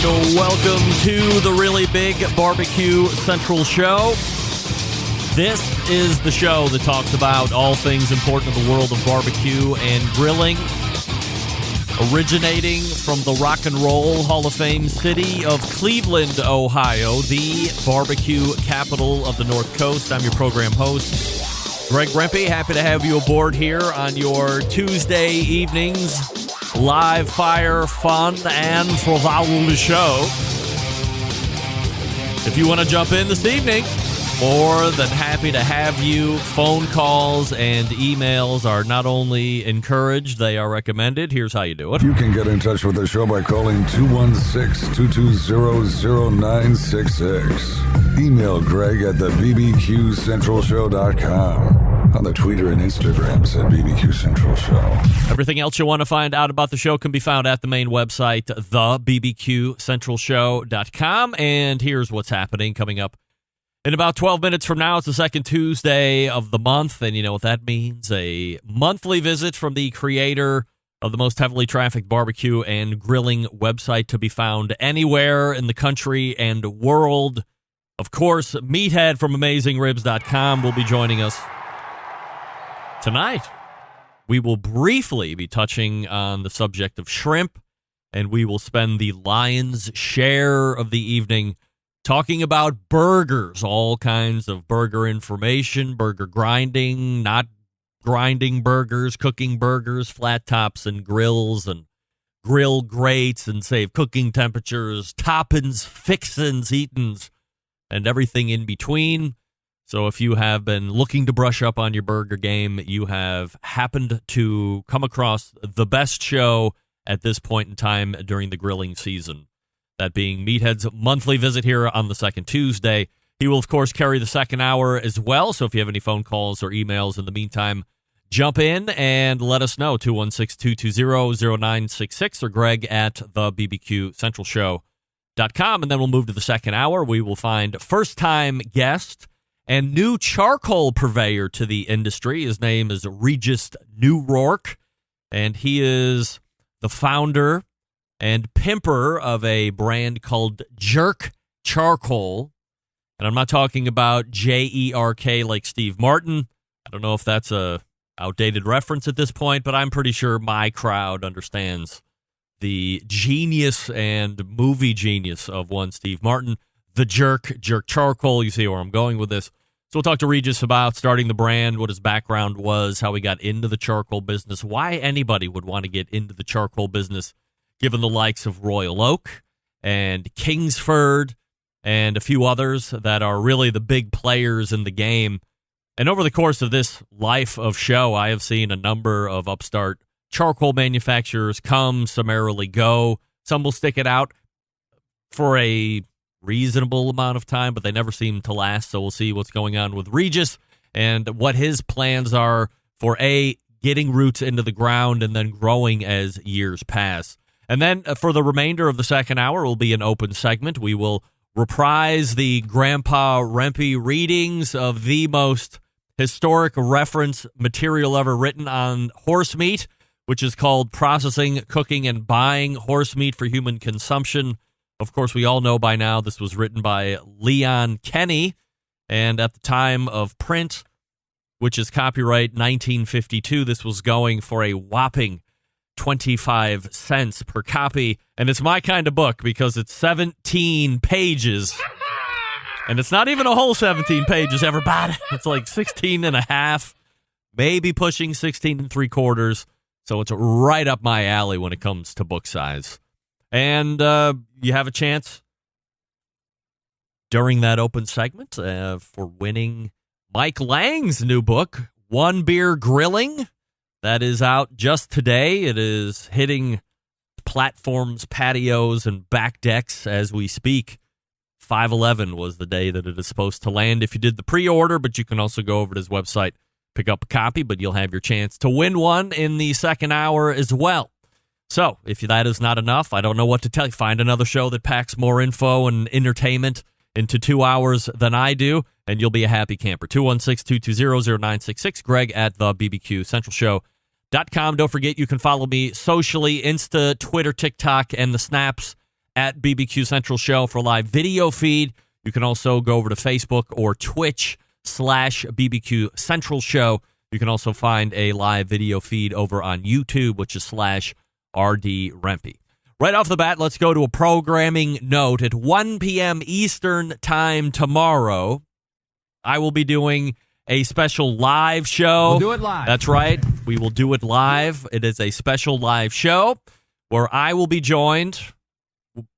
welcome to the Really Big Barbecue Central Show. This is the show that talks about all things important in the world of barbecue and grilling. Originating from the Rock and Roll Hall of Fame city of Cleveland, Ohio, the barbecue capital of the North Coast. I'm your program host, Greg Rempe. Happy to have you aboard here on your Tuesday evenings. Live fire, fun, and frivolous show. If you want to jump in this evening, more than happy to have you. Phone calls and emails are not only encouraged, they are recommended. Here's how you do it. You can get in touch with the show by calling 216-220-0966. Email Greg at the BBQCentralShow.com. On the Twitter and Instagrams at BBQ Central Show. Everything else you want to find out about the show can be found at the main website, thebbqcentralshow.com. And here's what's happening coming up. In about 12 minutes from now, it's the second Tuesday of the month, and you know what that means. A monthly visit from the creator of the most heavily trafficked barbecue and grilling website to be found anywhere in the country and world. Of course, Meathead from AmazingRibs.com will be joining us tonight. We will briefly be touching on the subject of shrimp, and we will spend the lion's share of the evening talking about burgers, all kinds of burger information, burger grinding, not grinding burgers, cooking burgers, flat tops and grills and grill grates and save cooking temperatures, toppings, fixins, eatins, and everything in between. So if you have been looking to brush up on your burger game, you have happened to come across the best show at this point in time during the grilling season. That being Meathead's monthly visit here on the second Tuesday. He will, of course, carry the second hour as well. So if you have any phone calls or emails in the meantime, jump in and let us know. 216-220-0966 or Greg at the BBQCentralShow.com. And then we'll move to the second hour. We will find first-time guest and new charcoal purveyor to the industry. His name is Regis Newrourke, and he is the founder and pimper of a brand called Jerk Charcoal. And I'm not talking about Jerk like Steve Martin. I don't know if that's a outdated reference at this point, but I'm pretty sure my crowd understands the genius and movie genius of one Steve Martin. The Jerk Charcoal. You see where I'm going with this. So we'll talk to Regis about starting the brand, what his background was, how he got into the charcoal business, why anybody would want to get into the charcoal business, given the likes of Royal Oak and Kingsford and a few others that are really the big players in the game. And over the course of this life of show, I have seen a number of upstart charcoal manufacturers come, summarily go. Some will stick it out for a reasonable amount of time, but they never seem to last. So we'll see what's going on with Regis and what his plans are for getting roots into the ground and then growing as years pass. And then for the remainder of the second hour will be an open segment. We will reprise the Grandpa Rempe readings of the most historic reference material ever written on horse meat, which is called Processing, Cooking, and Buying Horse Meat for Human Consumption. Of course, we all know by now this was written by Leon Kenny, and at the time of print, which is copyright 1952, this was going for a whopping 25 cents per copy. And it's my kind of book because it's 17 pages. And it's not even a whole 17 pages, everybody. It's like 16 and a half, maybe pushing 16 and 3/4. So it's right up my alley when it comes to book size. And you have a chance during that open segment for winning Mike Lang's new book, One Beer Grilling. That is out just today. It is hitting platforms, patios, and back decks as we speak. 5/11 was the day that it is supposed to land if you did the pre-order, but you can also go over to his website, pick up a copy, but you'll have your chance to win one in the second hour as well. So if that is not enough, I don't know what to tell you. Find another show that packs more info and entertainment into 2 hours than I do, and you'll be a happy camper. 216-220-0966, Greg at the BBQCentralShow.com. Don't forget, you can follow me socially, Insta, Twitter, TikTok, and the Snaps at BBQ Central Show for live video feed. You can also go over to Facebook or Twitch/BBQ Central Show. You can also find a live video feed over on YouTube, which is /RD Rempe. Right off the bat, let's go to a programming note. At 1 p.m. Eastern time tomorrow, I will be doing a special live show. We'll do it live. That's right. We will do it live. It is a special live show where I will be joined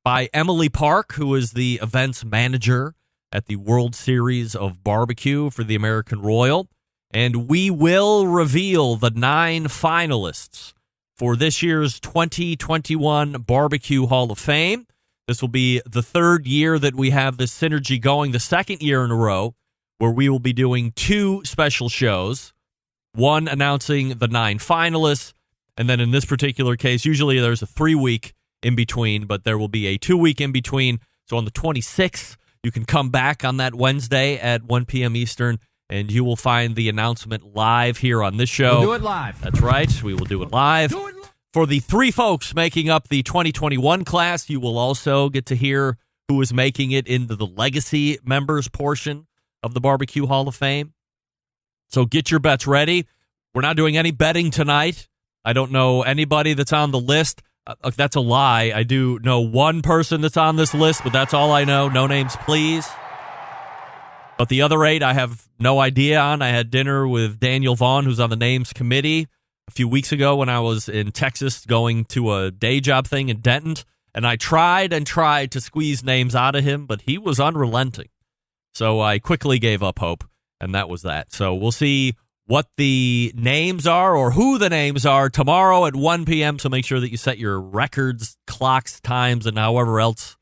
by Emily Park, who is the events manager at the World Series of Barbecue for the American Royal. And we will reveal the 9 finalists for this year's 2021 Barbecue Hall of Fame. This will be the 3rd year that we have this synergy going, the 2nd year in a row, where we will be doing 2 special shows, one announcing the 9 finalists, and then in this particular case, usually there's a 3-week in between, but there will be a 2-week in between. So on the 26th, you can come back on that Wednesday at 1 p.m. Eastern, and you will find the announcement live here on this show. We'll do it live. That's right. We will do it live. For the 3 folks making up the 2021 class, you will also get to hear who is making it into the legacy members portion of the Barbecue Hall of Fame. So get your bets ready. We're not doing any betting tonight. I don't know anybody that's on the list. That's a lie. I do know one person that's on this list, but that's all I know. No names, please. But the other 8, I have no idea on. I had dinner with Daniel Vaughn, who's on the names committee, a few weeks ago when I was in Texas going to a day job thing in Denton, and I tried to squeeze names out of him, but he was unrelenting. So I quickly gave up hope, and that was that. So we'll see what the names are or who the names are tomorrow at 1 p.m., so make sure that you set your records, clocks, times, and however else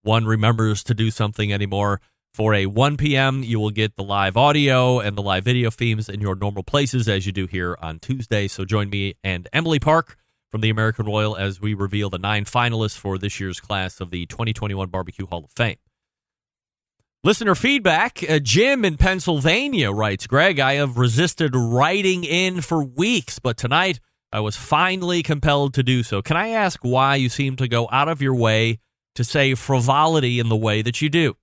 one remembers to do something anymore. For a 1 p.m., you will get the live audio and the live video themes in your normal places as you do here on Tuesday. So join me and Emily Park from the American Royal as we reveal the 9 finalists for this year's class of the 2021 Barbecue Hall of Fame. Listener feedback. Jim in Pennsylvania writes, Greg, I have resisted writing in for weeks, but tonight I was finally compelled to do so. Can I ask why you seem to go out of your way to say frivolity in the way that you do?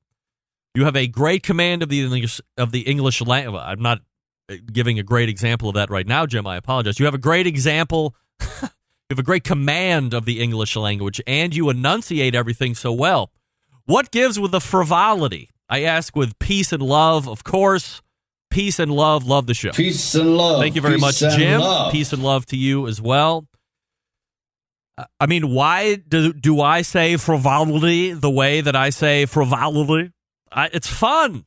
You have a great command of the English language. I'm not giving a great example of that right now, Jim. I apologize. You have a great example. You have a great command of the English language, and you enunciate everything so well. What gives with the frivolity? I ask with peace and love, of course. Peace and love. Love the show. Peace and love. Thank you very much, Jim. Peace and love to you as well. I mean, why do I say frivolity the way that I say frivolity? It's fun.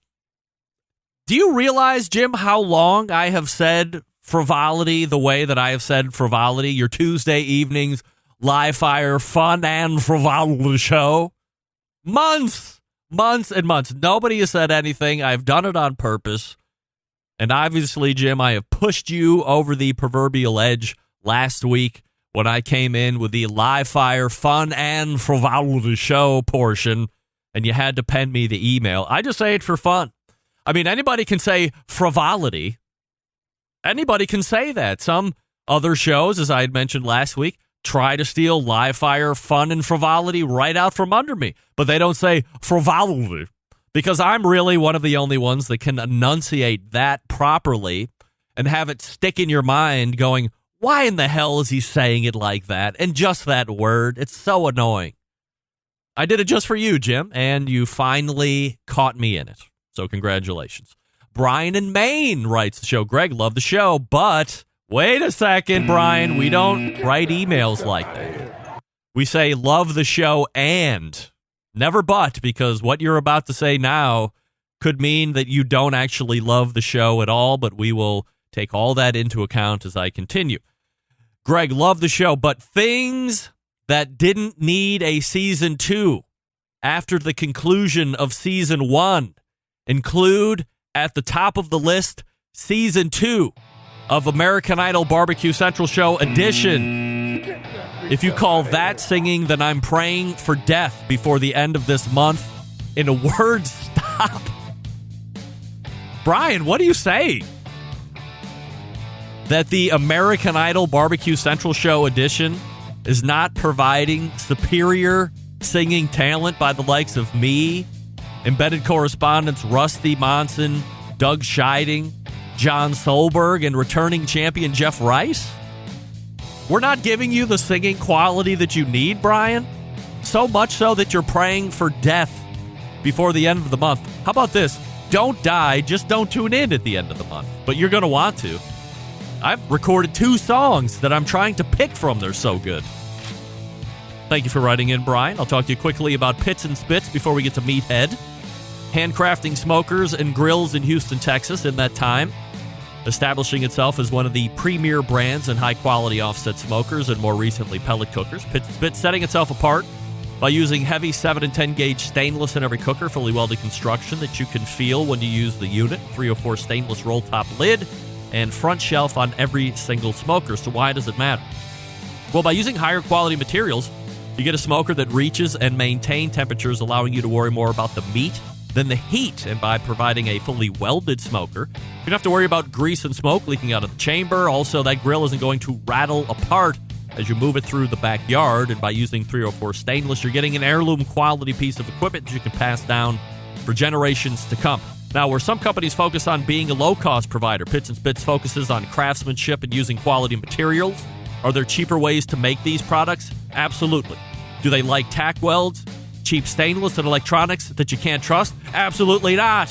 Do you realize, Jim, how long I have said frivolity the way that I have said frivolity? Your Tuesday evenings live fire fun and frivolity show. Months and months. Nobody has said anything. I've done it on purpose. And obviously, Jim, I have pushed you over the proverbial edge last week when I came in with the live fire fun and frivolity show portion. And you had to pen me the email. I just say it for fun. I mean, anybody can say frivolity. Anybody can say that. Some other shows, as I had mentioned last week, try to steal live fire fun and frivolity right out from under me. But they don't say frivolity because I'm really one of the only ones that can enunciate that properly and have it stick in your mind going, why in the hell is he saying it like that? And just that word. It's so annoying. I did it just for you, Jim, and you finally caught me in it. So congratulations. Brian in Maine writes the show. Greg, love the show, but wait a second, Brian. We don't write emails like that. We say love the show and never but, because what you're about to say now could mean that you don't actually love the show at all, but we will take all that into account as I continue. Greg, love the show, but things that didn't need a season 2 after the conclusion of season 1 include at the top of the list season 2 of American Idol Barbecue Central Show Edition. If you call that singing, then I'm praying for death before the end of this month. In a word, stop. Brian, what do you say? That the American Idol Barbecue Central Show Edition is not providing superior singing talent by the likes of me, embedded correspondents Rusty Monson, Doug Scheiding, John Solberg, and returning champion Jeff Rice? We're not giving you the singing quality that you need, Brian? So much so that you're praying for death before the end of the month. How about this? Don't die, just don't tune in at the end of the month. But you're going to want to. I've recorded 2 songs that I'm trying to pick from. They're so good. Thank you for writing in, Brian. I'll talk to you quickly about Pits and Spits before we get to Meathead. Handcrafting smokers and grills in Houston, Texas in that time. Establishing itself as one of the premier brands in high-quality offset smokers and more recently pellet cookers. Pits and Spits setting itself apart by using heavy 7 and 10 gauge stainless in every cooker, fully welded construction that you can feel when you use the unit. 304 stainless roll top lid and front shelf on every single smoker. So why does it matter? Well, by using higher quality materials, you get a smoker that reaches and maintains temperatures, allowing you to worry more about the meat than the heat. And by providing a fully welded smoker, you don't have to worry about grease and smoke leaking out of the chamber. Also, that grill isn't going to rattle apart as you move it through the backyard. And by using 304 stainless, you're getting an heirloom quality piece of equipment that you can pass down for generations to come. Now, where some companies focus on being a low-cost provider, Pits and Spits focuses on craftsmanship and using quality materials. Are there cheaper ways to make these products? Absolutely. Do they like tack welds, cheap stainless, and electronics that you can't trust? Absolutely not.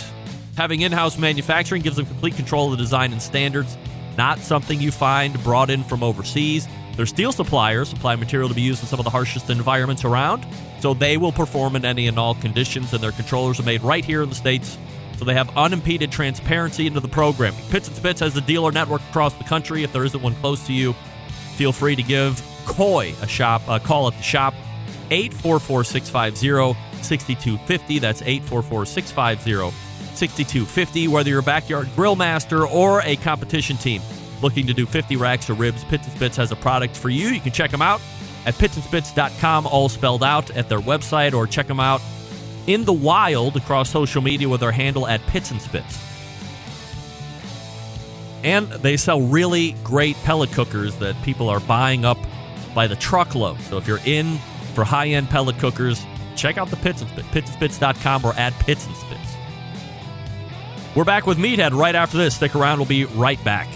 Having in-house manufacturing gives them complete control of the design and standards, not something you find brought in from overseas. Their steel suppliers supply material to be used in some of the harshest environments around, so they will perform in any and all conditions, and their controllers are made right here in the States, so they have unimpeded transparency into the programming. Pits and Spits has a dealer network across the country. If there isn't one close to you, feel free to give Coy a call at the shop. 844-650-6250. That's 844-650-6250. Whether you're a backyard grill master or a competition team looking to do 50 racks of ribs, Pits and Spits has a product for you. You can check them out at pitsandspits.com, all spelled out, at their website, or check them out in the wild across social media with their handle at Pits and Spits. And they sell really great pellet cookers that people are buying up by the truckload. So if you're in for high-end pellet cookers, check out the Pits and Spits, pitsandspits.com, or at Pits and Spits. We're back with Meathead right after this. Stick around. We'll be right back.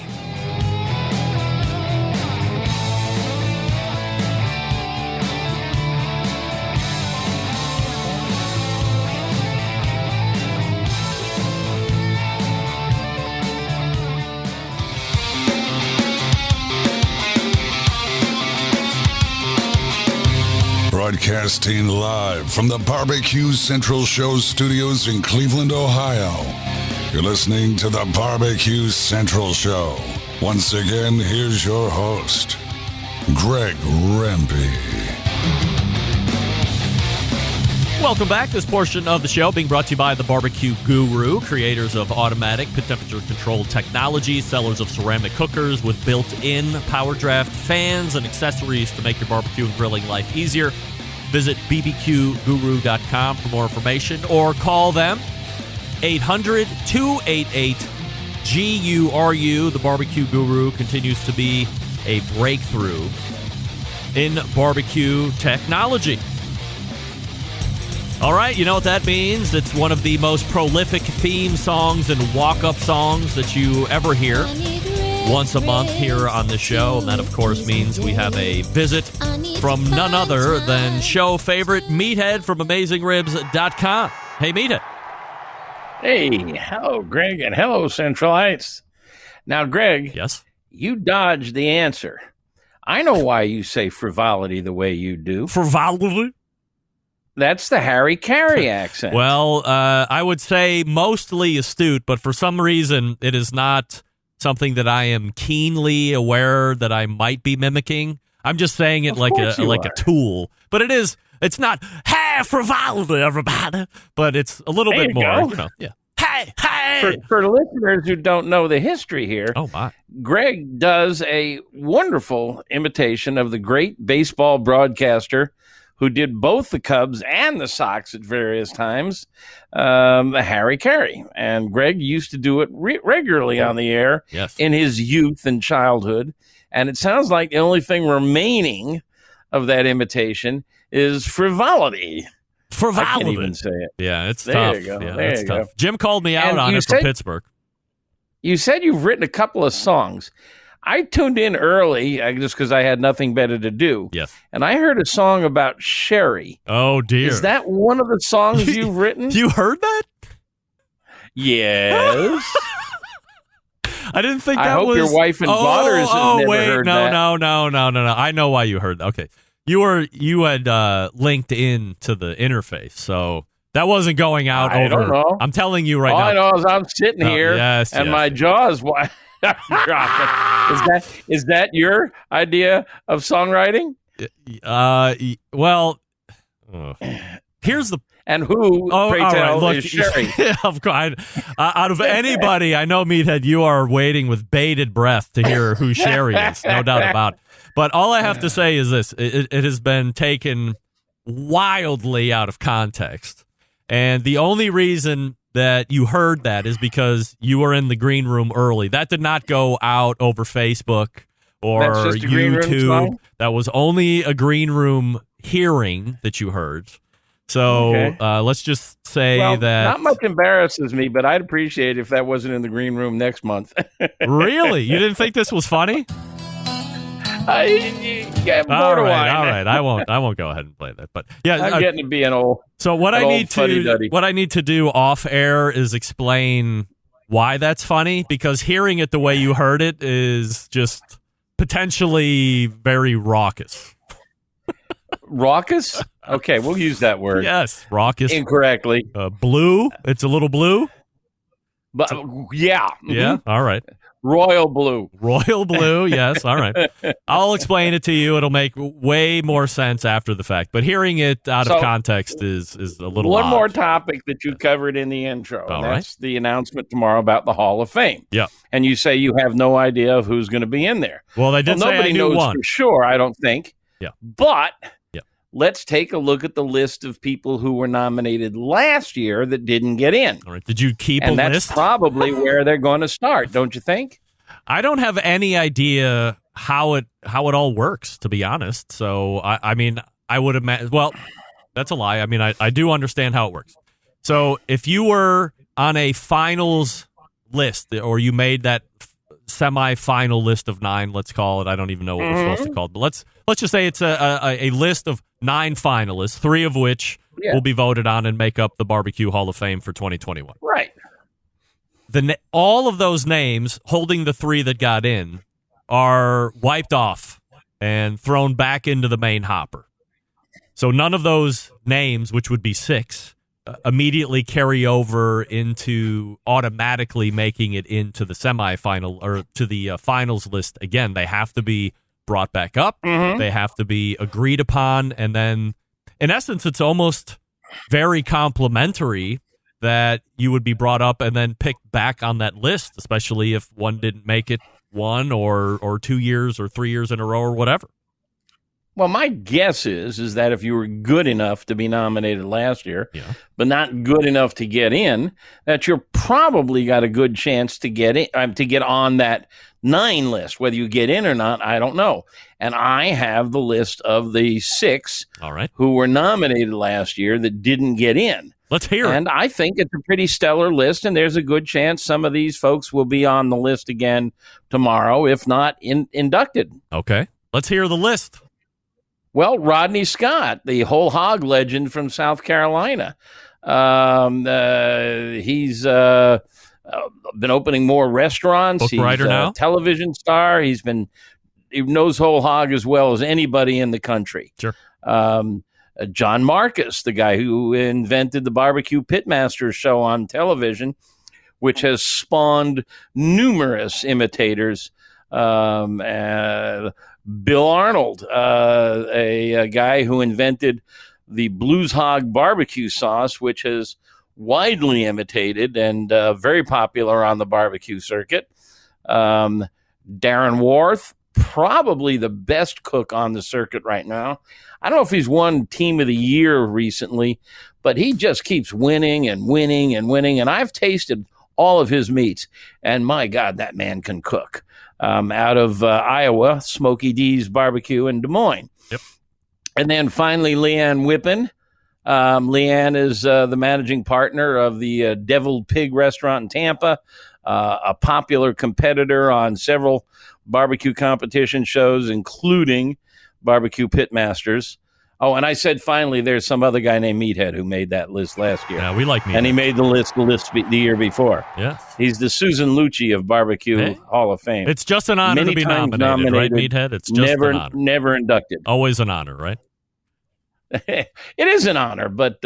Broadcasting live from the BBQ Central Show studios in Cleveland, Ohio. You're listening to the BBQ Central Show. Once again, here's your host, Greg Rempe. Welcome back. This portion of the show being brought to you by the BBQ Guru, creators of automatic pit temperature controlled technology, sellers of ceramic cookers with built-in power draft fans and accessories to make your barbecue and grilling life easier. Visit bbqguru.com for more information or call them 800-288-GURU. The BBQ Guru continues to be a breakthrough in barbecue technology. All right, you know what that means? It's one of the most prolific theme songs and walk-up songs that you ever hear once a month here on the show. And that, of course, means we have a visit from none other than show favorite Meathead from AmazingRibs.com. Hey, Meathead. Hey, hello, Greg, and hello, Centralites. Now, Greg, yes, you dodged the answer. I know why you say frivolity the way you do. Frivolity? That's the Harry Carey accent. Well, I would say mostly astute, but for some reason it is not something that I am keenly aware that I might be mimicking. I'm just saying it like a tool. But it is. It's not, hey, frivolity, everybody. But it's a little bit more. You know, yeah. Hey, hey. For listeners who don't know the history here, oh my, Greg does a wonderful imitation of the great baseball broadcaster who did both the Cubs and the Sox at various times, Harry Carey. And Greg used to do it regularly on the air in his youth and childhood. And it sounds like the only thing remaining of that imitation is frivolity. Frivolity. I can't even say it. Yeah, it's There tough. you go. Yeah, There it's you tough. go. Jim called me out And on you it from said- Pittsburgh. You said you've written a couple of songs. I tuned in early just because I had nothing better to do. Yes. And I heard a song about sherry. Oh, dear. Is that one of the songs you've written? You heard that? Yes. I didn't think I that hope was... your wife and daughters have never wait. heard No, that. No. I know why you heard that. Okay. You had linked in to the interface, so that wasn't going out I over... don't know. I'm telling you right All now. I know is I'm sitting No, here yes, and yes. my jaw's wide. Is that your idea of songwriting? Well, here's the... And who, pray all tell, right, look, is Sherry? Of course, out of anybody, I know, Meathead, you are waiting with bated breath to hear who Sherry is, no doubt about it. But all I have to say is this: it has been taken wildly out of context, and the only reason that you heard that is because you were in the green room early. That did not go out over Facebook or That's just a green room YouTube. song? That was only a green room hearing that you heard. So Okay. let's just say Well, that... not much embarrasses me, but I'd appreciate if that wasn't in the green room next month. Really? You didn't think this was funny? Yeah, All borderline. right. I won't go ahead and play that. But yeah, I'm getting to be an old. so what an I old need to fuddy-duddy. what I need to do off air is explain why that's funny, because hearing it the way you heard it is just potentially very raucous. Raucous? Okay, we'll use that word. Yes, raucous. Incorrectly. Blue. It's a little blue. But yeah. Yeah. All right. Royal blue. Royal blue, yes. All right. I'll explain it to you. It'll make way more sense after the fact. But hearing it out of So, context is a little One odd. more topic that you covered in the intro. All And right. that's the announcement tomorrow about the Hall of Fame. Yeah. And you say you have no idea of who's going to be in there. Well, they did say nobody I knew knows one. for sure, I don't think. Yeah. But Yeah. let's take a look at the list of people who were nominated last year that didn't get in. All right. Did you keep And a that's list? probably where they're going to start, don't you think? I don't have any idea how it all works, to be honest. So I mean, I would imagine. Well, that's a lie. I mean, I do understand how it works. So if you were on a finals list, or you made that semi-final list of 9, let's call it. I don't even know what we're supposed to call it, but let's just say it's a list of 9 finalists, 3 of which will be voted on and make up the Barbecue Hall of Fame for 2021. Right. All of those names, holding the 3 that got in, are wiped off and thrown back into the main hopper. So none of those names, which would be 6, immediately carry over into automatically making it into the semifinal or to the finals list again. They have to be brought back up. They have to be agreed upon. And then, in essence, it's almost very complimentary that you would be brought up and then picked back on that list, especially if one didn't make it 1 or 2 years or 3 years in a row or whatever. Well, my guess is that if you were good enough to be nominated last year, but not good enough to get in, that you're probably got a good chance to get in, to get on that 9 list. Whether you get in or not, I don't know. And I have the list of the 6 who were nominated last year that didn't get in. Let's hear it. And I think it's a pretty stellar list, and there's a good chance some of these folks will be on the list again tomorrow, if not inducted. Okay. Let's hear the list. Well, Rodney Scott, the whole hog legend from South Carolina. He's been opening more restaurants. Book He's writer a now? television star. He knows whole hog as well as anybody in the country. Sure. John Marcus, the guy who invented the Barbecue Pitmasters show on television, which has spawned numerous imitators. Bill Arnold, a guy who invented the Blues Hog barbecue sauce, which is widely imitated and very popular on the barbecue circuit. Darren Worth, probably the best cook on the circuit right now. I don't know if he's won Team of the Year recently, but he just keeps winning and winning and winning. And I've tasted all of his meats, and my God, that man can cook. Out of Iowa, Smokey D's Barbecue in Des Moines. Yep. And then finally, Leanne Whippen. Leanne is the managing partner of the Deviled Pig restaurant in Tampa, a popular competitor on several barbecue competition shows, including Barbecue Pitmasters. Oh, and I said finally, there's some other guy named Meathead who made that list last year. Yeah, we like Meathead. And he made the list the year before. Yes. He's the Susan Lucci of Barbecue Hall of Fame. It's just an honor to be nominated, right, Meathead? It's just an honor. Never inducted. Always an honor, right? It is an honor, but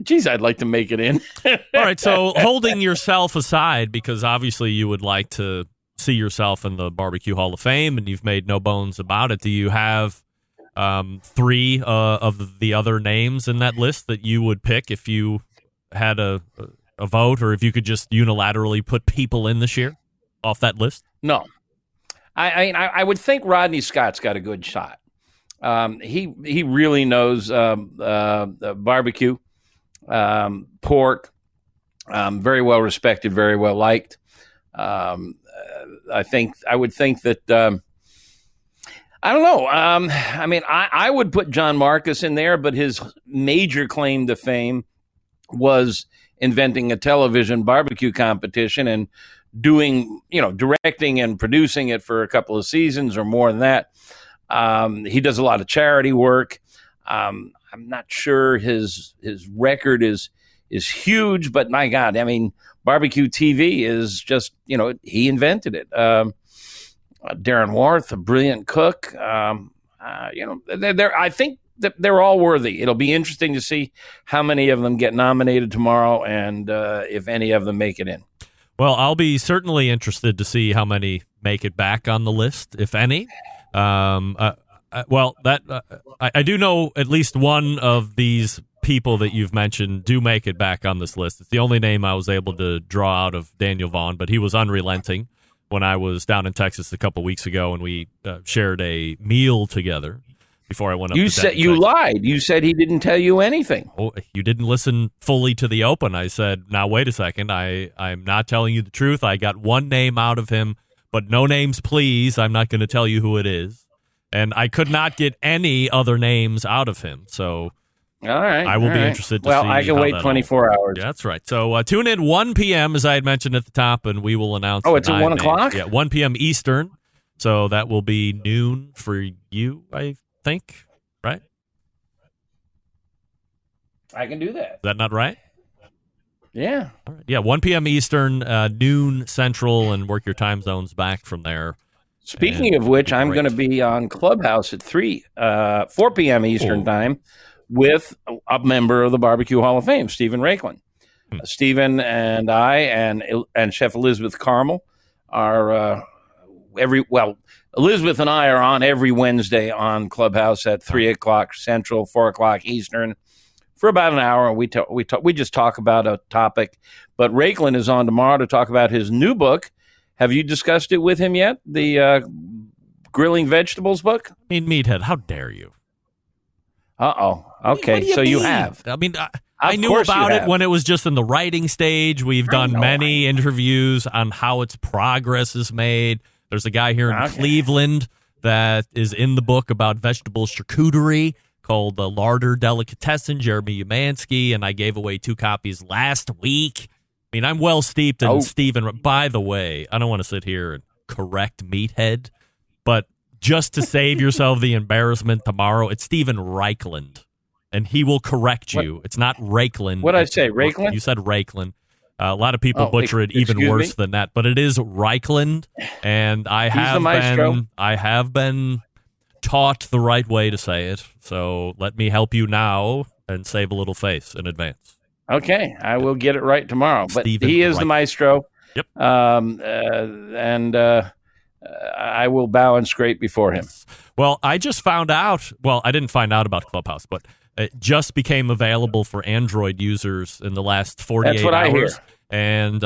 geez, I'd like to make it in. All right, so holding yourself aside, because obviously you would like to see yourself in the Barbecue Hall of Fame, and you've made no bones about it, do you have 3 of the other names in that list that you would pick if you had a vote, or if you could just unilaterally put people in this year off that list? No. I would think Rodney Scott's got a good shot. He really knows barbecue, pork, very well respected, very well liked. I would think that I don't know. I would put John Marcus in there, but his major claim to fame was inventing a television barbecue competition and doing, directing and producing it for a couple of seasons or more than that. He does a lot of charity work. I'm not sure his record is huge, but my God, barbecue TV is just, he invented it. Darren Warth, a brilliant cook. I think that they're all worthy. It'll be interesting to see how many of them get nominated tomorrow and if any of them make it in. Well, I'll be certainly interested to see how many make it back on the list, if any. I do know at least one of these people that you've mentioned do make it back on this list. It's the only name I was able to draw out of Daniel Vaughn, but he was unrelenting when I was down in Texas a couple weeks ago, and we shared a meal together before I went up. You lied. You said he didn't tell you anything. Oh, you didn't listen fully to the open. I said, now wait a second. I'm not telling you the truth. I got one name out of him, but no names, please. I'm not going to tell you who it is. And I could not get any other names out of him. So all right, I will be interested to see. Well, I can wait 24 hours. Yeah, that's right. So tune in 1 p.m., as I had mentioned at the top, and we will announce. Oh, it's at 1 o'clock? Yeah, 1 p.m. Eastern. So that will be noon for you, I think, right? I can do that. Is that not right? Yeah. All right. Yeah, 1 p.m. Eastern, noon Central, and work your time zones back from there. Speaking of which, I'm going to be on Clubhouse at 4 p.m. Eastern time with a member of the Barbecue Hall of Fame, Stephen Raiklen. Stephen and I and Chef Elizabeth Carmel are Elizabeth and I are on every Wednesday on Clubhouse at 3 o'clock Central, 4 o'clock Eastern for about an hour. And we just talk about a topic. But Raiklen is on tomorrow to talk about his new book. Have you discussed it with him yet? The Grilling Vegetables book? I mean, Meathead, how dare you? Uh-oh. Okay, what do you so mean? You have. I mean, I knew about it when it was just in the writing stage. We've done many interviews on how its progress is made. There's a guy here in Cleveland that is in the book about vegetable charcuterie called the Larder Delicatessen, Jeremy Umansky, and I gave away 2 copies last week. I mean, I'm well steeped in Stephen. By the way, I don't want to sit here and correct Meathead, but just to save yourself the embarrassment tomorrow, it's Stephen Raiklen, and he will correct you. It's not Raiklen. What did I say, Raiklen? You said Raiklen. A lot of people butcher it even worse than that, but it is Raiklen, and I have been taught the right way to say it. So let me help you now and save a little face in advance. Okay, I will get it right tomorrow. But Stephen he is the maestro. Yep. I will bow and scrape before him. Well, I just found out. Well, I didn't find out about Clubhouse, but it just became available for Android users in the last 48 hours. That's what I hear. And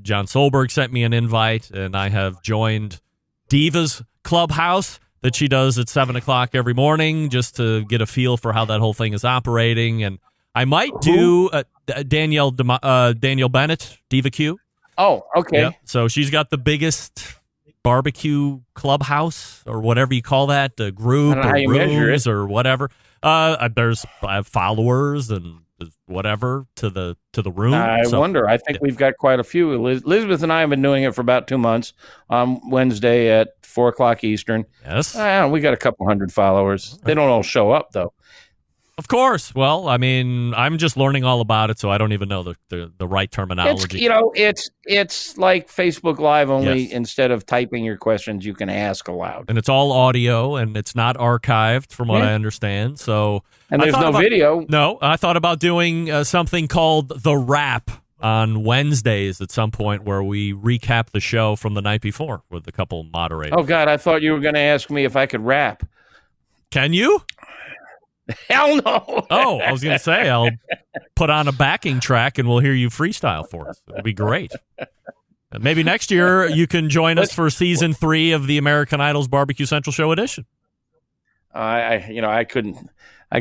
John Solberg sent me an invite, and I have joined Diva's Clubhouse that she does at 7 o'clock every morning just to get a feel for how that whole thing is operating. And I might do Danielle Bennett, Diva Q. Oh, okay. Yep. So she's got the biggest barbecue clubhouse or whatever you call that, the group I don't know or how you measure rooms it. or whatever. I have followers and whatever to the room. I wonder. I think we've got quite a few. Elizabeth and I have been doing it for about 2 months on Wednesday at 4:00 Eastern. Yes. We got a couple hundred followers. They don't all show up, though. Of course. Well, I mean, I'm just learning all about it, so I don't even know the right terminology. It's like Facebook Live, only Yes. instead of typing your questions, you can ask aloud. And it's all audio, and it's not archived, from what I understand. So, And there's no video. No, I thought about doing something called The Wrap on Wednesdays at some point, where we recap the show from the night before with a couple moderators. Oh, God, I thought you were going to ask me if I could rap. Can you? Hell no. Oh, I was going to say, I'll put on a backing track and we'll hear you freestyle for us. It'll be great. Maybe next year you can join us for season 3 of the American Idol's Barbecue Central Show edition. I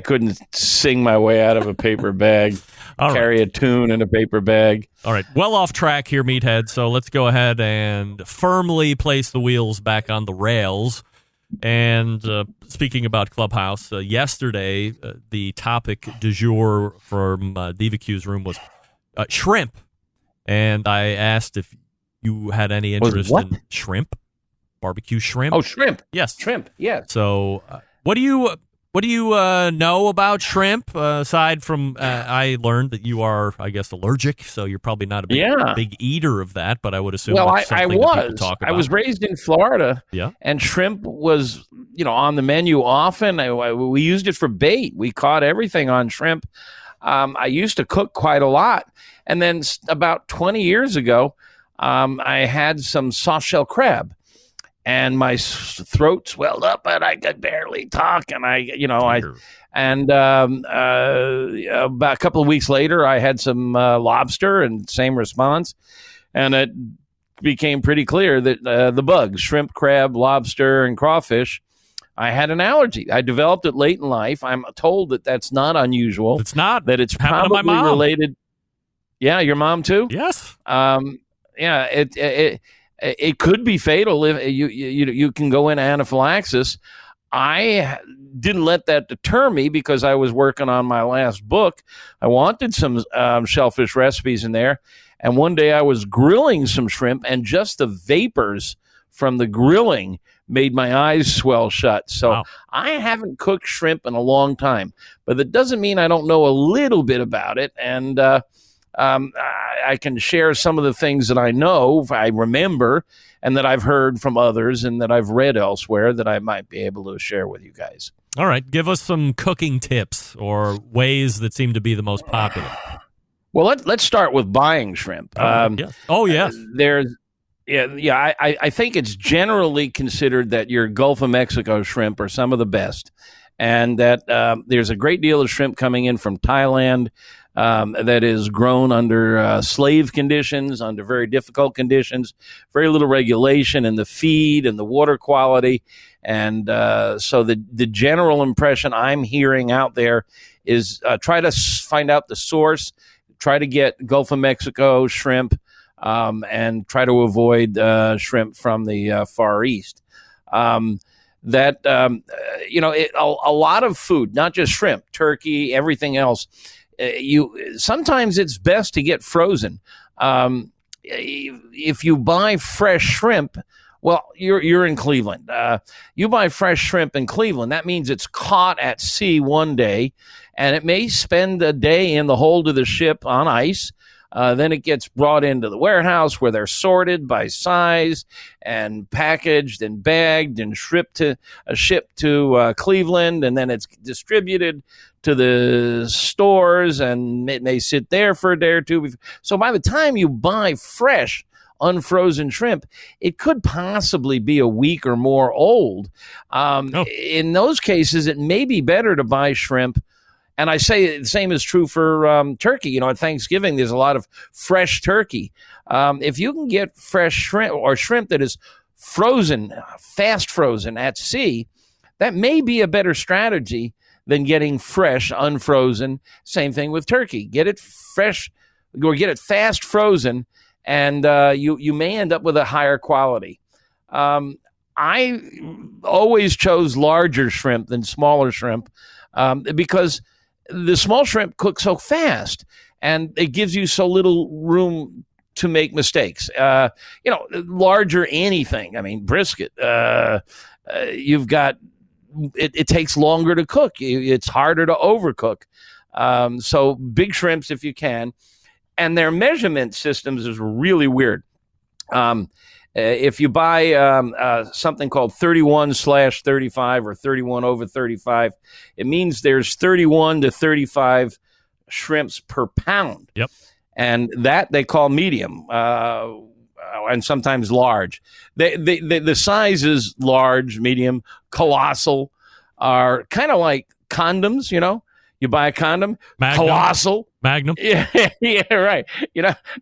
couldn't sing my way out of a paper bag, carry a tune in a paper bag. All right. Well off track here, Meathead. So let's go ahead and firmly place the wheels back on the rails. And speaking about Clubhouse, yesterday the topic du jour from BBQ's room was shrimp. And I asked if you had any interest in shrimp, barbecue shrimp. Oh, shrimp. Yes. Shrimp, yes. So what do you know about shrimp, aside from I learned that you are, I guess, allergic, so you're probably not a big eater of that, but I would assume that's something that people talk about. I was raised in Florida, yeah, and shrimp was, on the menu often. We used it for bait. We caught everything on shrimp. I used to cook quite a lot, and then about 20 years ago, I had some soft-shell crab. And my throat swelled up, and I could barely talk. And about a couple of weeks later, I had some lobster, and same response. And it became pretty clear that the bugs, shrimp, crab, lobster, and crawfish, I had an allergy. I developed it late in life. I'm told that that's not unusual. It's not. That it's happened to my probably mom. related. Yeah, your mom too? Yes. It could be fatal if you can go into anaphylaxis. I didn't let that deter me because I was working on my last book. I wanted some shellfish recipes in there. And one day I was grilling some shrimp, and just the vapors from the grilling made my eyes swell shut. So wow. I haven't cooked shrimp in a long time, but that doesn't mean I don't know a little bit about it. And I can share some of the things that I know, I remember, and that I've heard from others and that I've read elsewhere that I might be able to share with you guys. All right. Give us some cooking tips or ways that seem to be the most popular. Well, let's start with buying shrimp. Yes. Oh, yes. I think it's generally considered that your Gulf of Mexico shrimp are some of the best, and that there's a great deal of shrimp coming in from Thailand that is grown under slave conditions, under very difficult conditions, very little regulation in the feed and the water quality. And so the general impression I'm hearing out there is try to find out the source, try to get Gulf of Mexico shrimp, and try to avoid shrimp from the Far East. A lot of food, not just shrimp, turkey, everything else, sometimes it's best to get frozen. If you buy fresh shrimp, well, you're in Cleveland. You buy fresh shrimp in Cleveland, that means it's caught at sea one day, and it may spend a day in the hold of the ship on ice. Then it gets brought into the warehouse where they're sorted by size and packaged and bagged and shipped to Cleveland, and then it's distributed to the stores, and it may sit there for a day or two. So by the time you buy fresh, unfrozen shrimp, it could possibly be a week or more old. In those cases, it may be better to buy shrimp. And I say the same is true for turkey. At Thanksgiving, there's a lot of fresh turkey. If you can get fresh shrimp or shrimp that is frozen, fast frozen at sea, that may be a better strategy than getting fresh, unfrozen. Same thing with turkey. Get it fresh or get it fast frozen, and you may end up with a higher quality. I always chose larger shrimp than smaller shrimp because the small shrimp cooks so fast and it gives you so little room to make mistakes. Larger anything. I mean, brisket, you've got, it takes longer to cook. It's harder to overcook. So big shrimps if you can. And their measurement systems is really weird. If you buy something called 31/35 or 31/35, it means there's 31 to 35 shrimps per pound. Yep. And that they call medium, and sometimes large. The sizes large, medium, colossal are kind of like condoms, You buy a condom, Magnum. Colossal. Magnum. Yeah, right.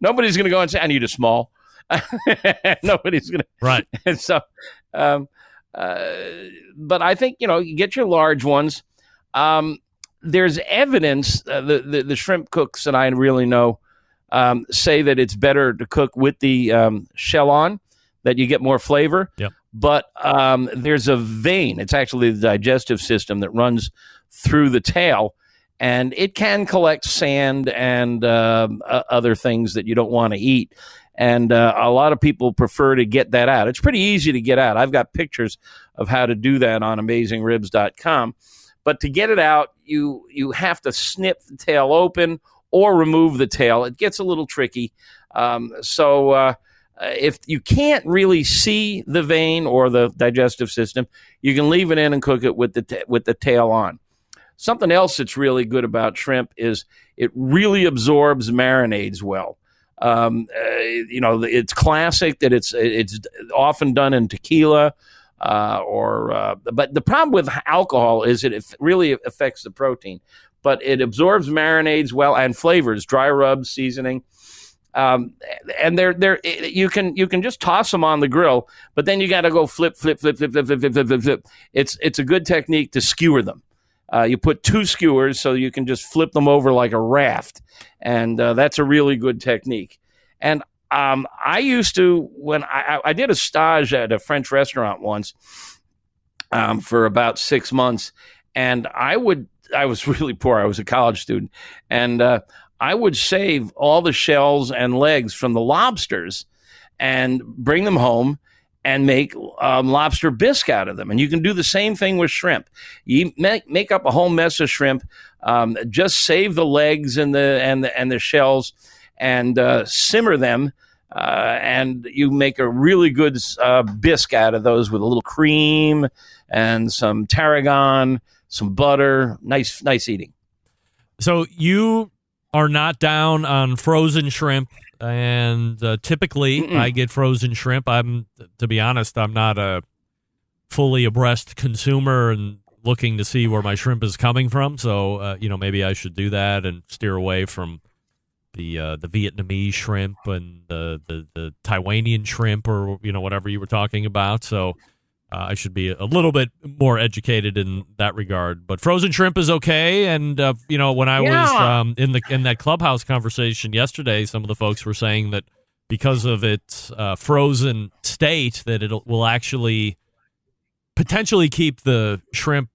Nobody's going to go and say, I need a small. Nobody's going to. Right. And so, but I think, you get your large ones. There's evidence, the shrimp cooks that I really know say that it's better to cook with the shell on, that you get more flavor. Yep. But there's a vein. It's actually the digestive system that runs through the tail, and it can collect sand and other things that you don't want to eat. And a lot of people prefer to get that out. It's pretty easy to get out. I've got pictures of how to do that on AmazingRibs.com. But to get it out, you have to snip the tail open or remove the tail. It gets a little tricky. So if you can't really see the vein or the digestive system, you can leave it in and cook it with the tail on. Something else that's really good about shrimp is it really absorbs marinades well. It's classic that it's often done in tequila, but the problem with alcohol is it really affects the protein. But it absorbs marinades well and flavors, dry rubs, seasoning. And you can just toss them on the grill, but then you got to go flip. It's a good technique to skewer them. You put 2 skewers so you can just flip them over like a raft, and that's a really good technique. And I used to, when I did a stage at a French restaurant once for about 6 months, and I was really poor. I was a college student, and I would save all the shells and legs from the lobsters and bring them home and make lobster bisque out of them. And you can do the same thing with shrimp. You make up a whole mess of shrimp. Just save the legs and the shells and simmer them. And you make a really good bisque out of those with a little cream and some tarragon, some butter. Nice eating. So you are not down on frozen shrimp, and typically I get frozen shrimp. To be honest, I'm not a fully abreast consumer and looking to see where my shrimp is coming from. So maybe I should do that and steer away from the Vietnamese shrimp and the Taiwanian shrimp, or whatever you were talking about. So I should be a little bit more educated in that regard. But frozen shrimp is okay. And when I was in that clubhouse conversation yesterday, some of the folks were saying that because of its frozen state, that it will actually potentially keep the shrimp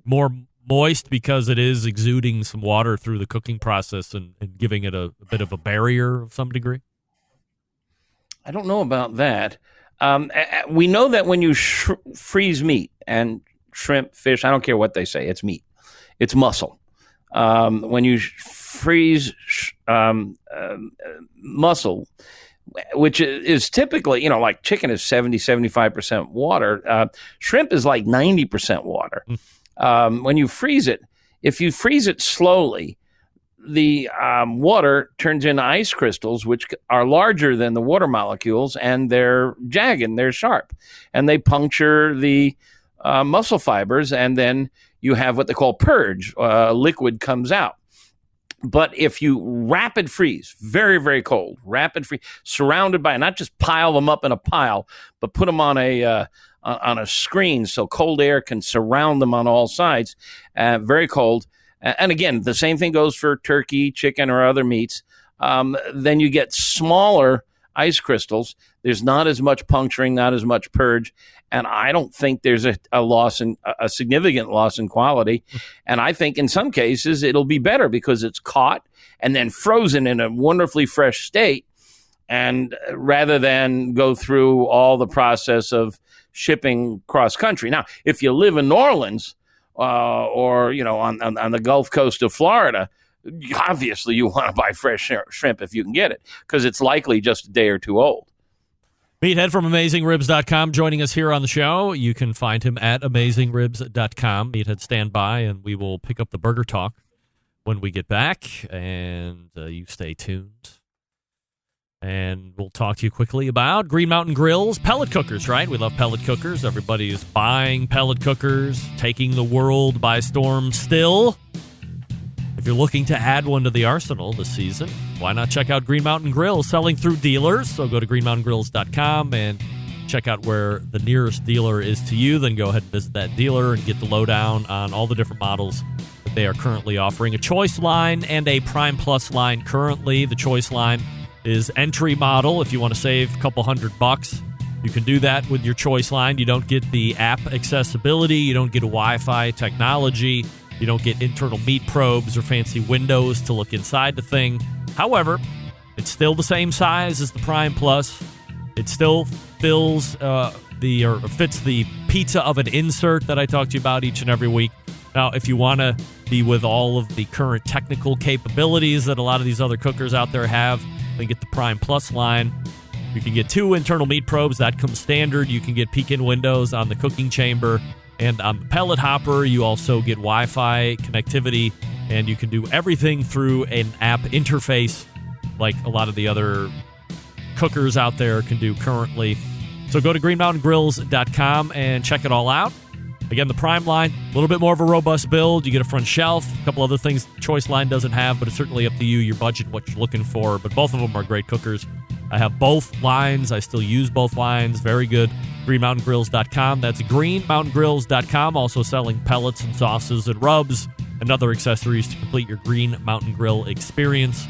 more moist because it is exuding some water through the cooking process and giving it a bit of a barrier of some degree. I don't know about that. We know that when you freeze meat and shrimp, fish, I don't care what they say, it's meat. It's muscle. When you freeze muscle, which is typically, like chicken is 70-75% water, shrimp is like 90% water. When you freeze it, if you freeze it slowly, the water turns into ice crystals, which are larger than the water molecules, and they're jagged, they're sharp, and they puncture the muscle fibers, and then you have what they call purge. Liquid comes out. But if you rapid freeze, very, very cold, rapid freeze, surrounded by, not just pile them up in a pile, but put them on a screen so cold air can surround them on all sides, very cold. And again, the same thing goes for turkey, chicken, or other meats. Then you get smaller ice crystals. There's not as much puncturing, not as much purge, and I don't think there's a significant loss in quality. And I think in some cases it'll be better because it's caught and then frozen in a wonderfully fresh state, and rather than go through all the process of shipping cross country. Now, if you live in New Orleans or on the Gulf Coast of Florida, obviously you want to buy fresh shrimp if you can get it, because it's likely just a day or two old. Meathead from AmazingRibs.com joining us here on the show. You can find him at AmazingRibs.com. Meathead, stand by, and we will pick up the burger talk when we get back, and you stay tuned. And we'll talk to you quickly about Green Mountain Grills, pellet cookers, right? We love pellet cookers. Everybody is buying pellet cookers, taking the world by storm still. If you're looking to add one to the arsenal this season, why not check out Green Mountain Grills, selling through dealers. So go to greenmountaingrills.com and check out where the nearest dealer is to you. Then go ahead and visit that dealer and get the lowdown on all the different models that they are currently offering. A Choice line and a Prime Plus line currently. The Choice line is entry model. If you want to save a couple $100, you can do that with your Choice line. You don't get the app accessibility. You don't get a Wi-Fi technology. You don't get internal meat probes or fancy windows to look inside the thing. However, it's still the same size as the Prime Plus. It still fits the pizza oven insert that I talk to you about each and every week. Now, if you want to be with all of the current technical capabilities that a lot of these other cookers out there have, then get the Prime Plus line. You can get 2 internal meat probes. That comes standard. You can get peek-in windows on the cooking chamber and on the pellet hopper. You also get Wi-Fi connectivity, and you can do everything through an app interface like a lot of the other cookers out there can do currently. So go to greenmountaingrills.com and check it all out. Again, the Prime line, a little bit more of a robust build. You get a front shelf, a couple other things the Choice line doesn't have, but it's certainly up to you, your budget, what you're looking for. But both of them are great cookers. I have both lines. I still use both lines. Very good. greenmountaingrills.com. That's greenmountaingrills.com. Also selling pellets and sauces and rubs and other accessories to complete your Green Mountain Grill experience.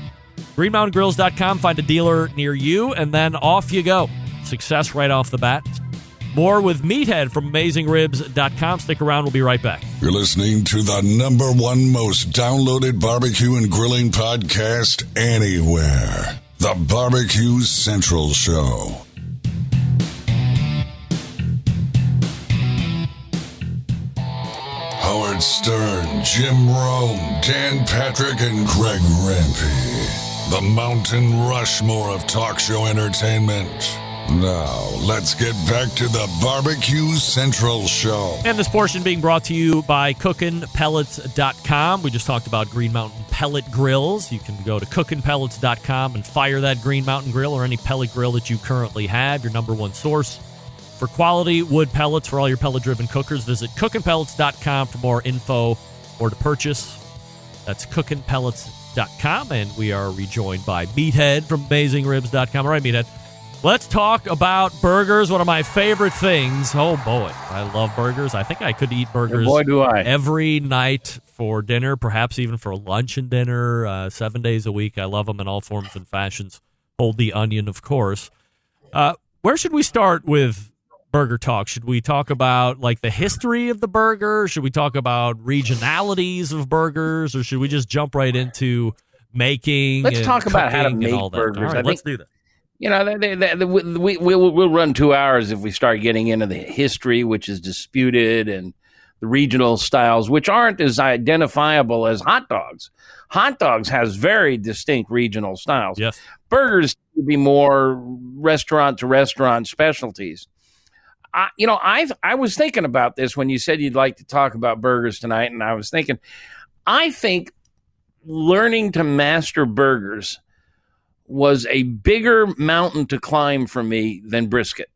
greenmountaingrills.com. Find a dealer near you, and then off you go. Success right off the bat. More with Meathead from AmazingRibs.com. Stick around. We'll be right back. You're listening to the #1 most downloaded barbecue and grilling podcast anywhere. The BBQ Central Show. Howard Stern, Jim Rome, Dan Patrick, and Greg Rempe. The Mountain Rushmore of talk show entertainment. Now, let's get back to the BBQ Central Show. And this portion being brought to you by CookinPellets.com. We just talked about Green Mountain Pellet Grills. You can go to CookinPellets.com and fire that Green Mountain Grill or any pellet grill that you currently have. Your #1 source for quality wood pellets for all your pellet-driven cookers. Visit CookinPellets.com for more info or to purchase. That's CookinPellets.com. And we are rejoined by Meathead from AmazingRibs.com. All right, Meathead. Let's talk about burgers, one of my favorite things. Oh, boy. I love burgers. I think I could eat burgers every night for dinner, perhaps even for lunch and dinner, 7 days a week. I love them in all forms and fashions. Hold the onion, of course. Where should we start with burger talk? Should we talk about, like, the history of the burger? Should we talk about regionalities of burgers? Or should we just jump right into making Let's talk about how to make burgers. All right, let's do that. You know, we'll run 2 hours if we start getting into the history, which is disputed, and the regional styles, which aren't as identifiable as hot dogs. Hot dogs has very distinct regional styles. Yes. Burgers to be more restaurant-to-restaurant specialties. I was thinking about this when you said you'd like to talk about burgers tonight, and I was thinking, I think learning to master burgers was a bigger mountain to climb for me than brisket,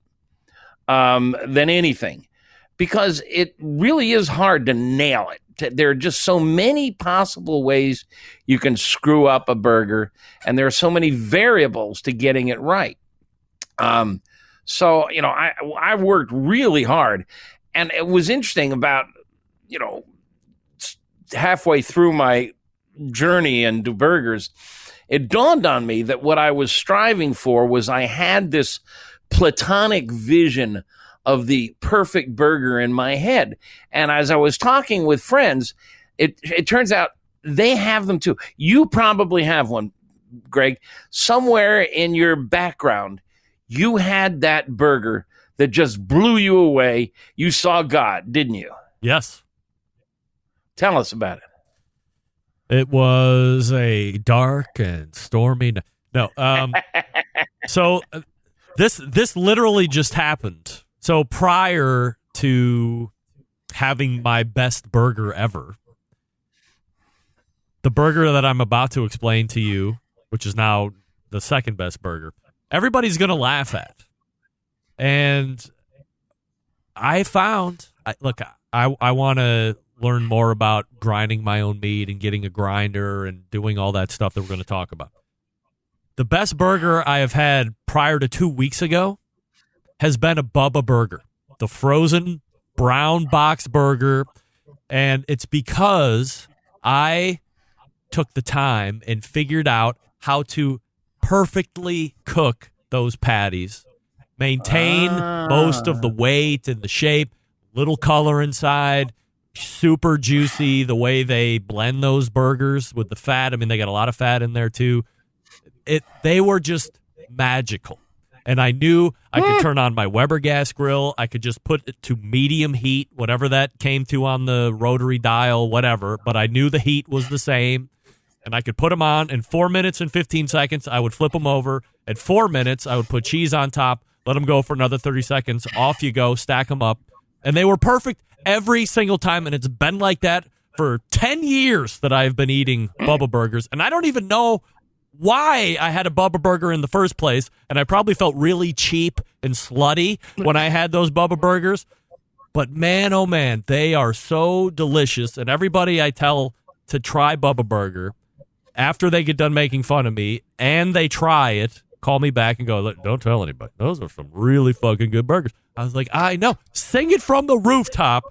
than anything, because it really is hard to nail it. There are just so many possible ways you can screw up a burger, and there are so many variables to getting it right. So, I worked really hard, and it was interesting about, halfway through my journey into burgers, it dawned on me that what I was striving for was I had this platonic vision of the perfect burger in my head. And as I was talking with friends, it turns out they have them too. You probably have one, Greg. Somewhere in your background, you had that burger that just blew you away. You saw God, didn't you? Yes. Tell us about it. It was a dark and stormy night. No. So this literally just happened. So prior to having my best burger ever, the burger that I'm about to explain to you, which is now the second best burger, everybody's going to laugh at. And I found, I want to learn more about grinding my own meat and getting a grinder and doing all that stuff that we're going to talk about. The best burger I have had prior to 2 weeks ago has been a Bubba burger, the frozen brown box burger. And it's because I took the time and figured out how to perfectly cook those patties, maintain most of the weight and the shape, little color inside, super juicy, the way they blend those burgers with the fat. I mean, they got a lot of fat in there too. They were just magical. And I knew I could turn on my Weber gas grill. I could just put it to medium heat, whatever that came to on the rotary dial, whatever. But I knew the heat was the same. And I could put them on in 4 minutes and 15 seconds. I would flip them over. At 4 minutes, I would put cheese on top, let them go for another 30 seconds. Off you go, stack them up. And they were perfect every single time. And it's been like that for 10 years that I've been eating Bubba burgers. And I don't even know why I had a Bubba burger in the first place. And I probably felt really cheap and slutty when I had those Bubba burgers. But man, oh man, they are so delicious. And everybody I tell to try Bubba burger, after they get done making fun of me and they try it, call me back and go, "Look, don't tell anybody. Those are some really fucking good burgers." I was like, I know. Sing it from the rooftop.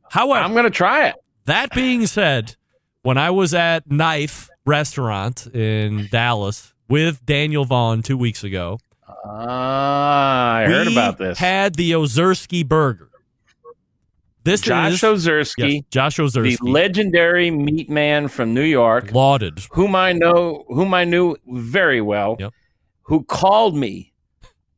However, I'm going to try it. That being said, when I was at Knife Restaurant in Dallas with Daniel Vaughn 2 weeks ago, I heard about this. Had the Ozerski burger. This Josh Ozerski, yes, Josh Ozerski, the legendary meat man from New York, lauded, whom I knew very well, yep. Who called me